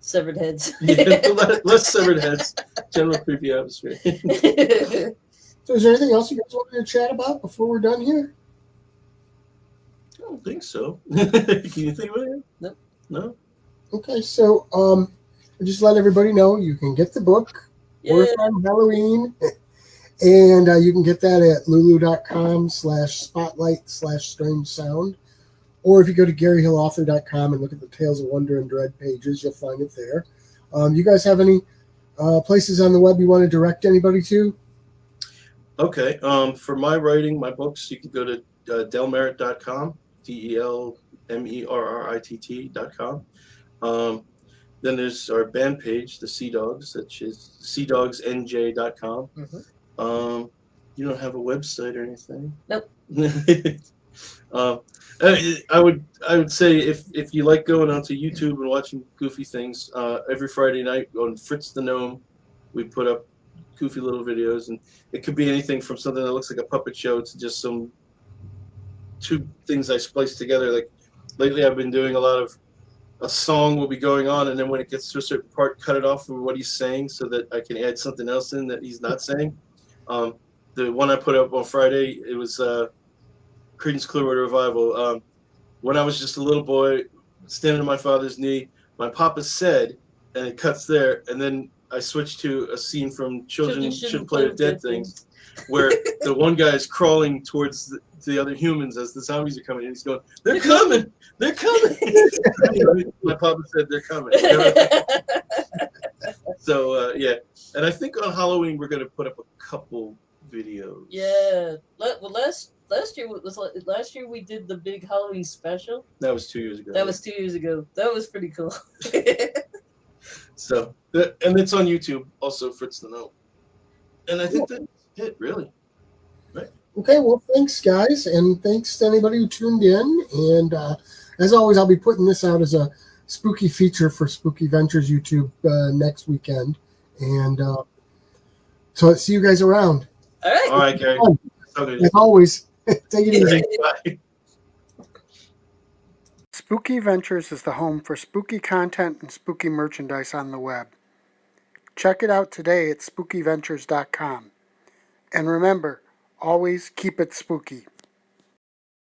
severed heads. Yeah. Less severed heads. General creepy atmosphere. So is there anything else you guys wanted to chat about before we're done here? I don't think so. Can you think of it? Nope. No? Okay, so I just let everybody know you can get the book, Horrifying Halloween, and you can get that at lulu.com/spotlight/strange sound. Or if you go to GaryHillAuthor.com and look at the Tales of Wonder and Dread pages, you'll find it there. You guys have any places on the web you want to direct anybody to? Okay. For my writing, my books, you can go to delmerritt.com, DELMERRITT.com. Then there's our band page, the Sea Dogs, which is seadogsnj.com. Mm-hmm. You don't have a website or anything? Nope. I would say if you like going onto YouTube and watching goofy things, every Friday night on Fritz the Gnome, we put up goofy little videos, and it could be anything from something that looks like a puppet show to just some two things I spliced together. Like lately, I've been doing a lot of a song will be going on, and then when it gets to a certain part, cut it off from what he's saying so that I can add something else in that he's not saying. The one I put up on Friday, it was Creedence Clearwater Revival. When I was just a little boy, standing on my father's knee, my papa said, and it cuts there, and then I switched to a scene from Children Should Play with Dead Things, where the one guy is crawling towards the other humans as the zombies are coming, and he's going, "They're coming! They're coming!" My papa said, "They're coming." So, yeah. And I think on Halloween, we're going to put up a couple videos. Yeah. Well, last year last year we did the big Halloween special. That was 2 years ago. That was 2 years ago. That was pretty cool. So, and it's on YouTube, also Fritz the Gnome. And I think that's it, really. Right? Okay, well, thanks, guys, and thanks to anybody who tuned in. And as always, I'll be putting this out as a spooky feature for Spooky Ventures YouTube next weekend. And so see you guys around. All right. All right, Gary. Okay. As always, take it easy. Bye. Spooky Ventures is the home for spooky content and spooky merchandise on the web. Check it out today at spookyventures.com. And remember, always keep it spooky.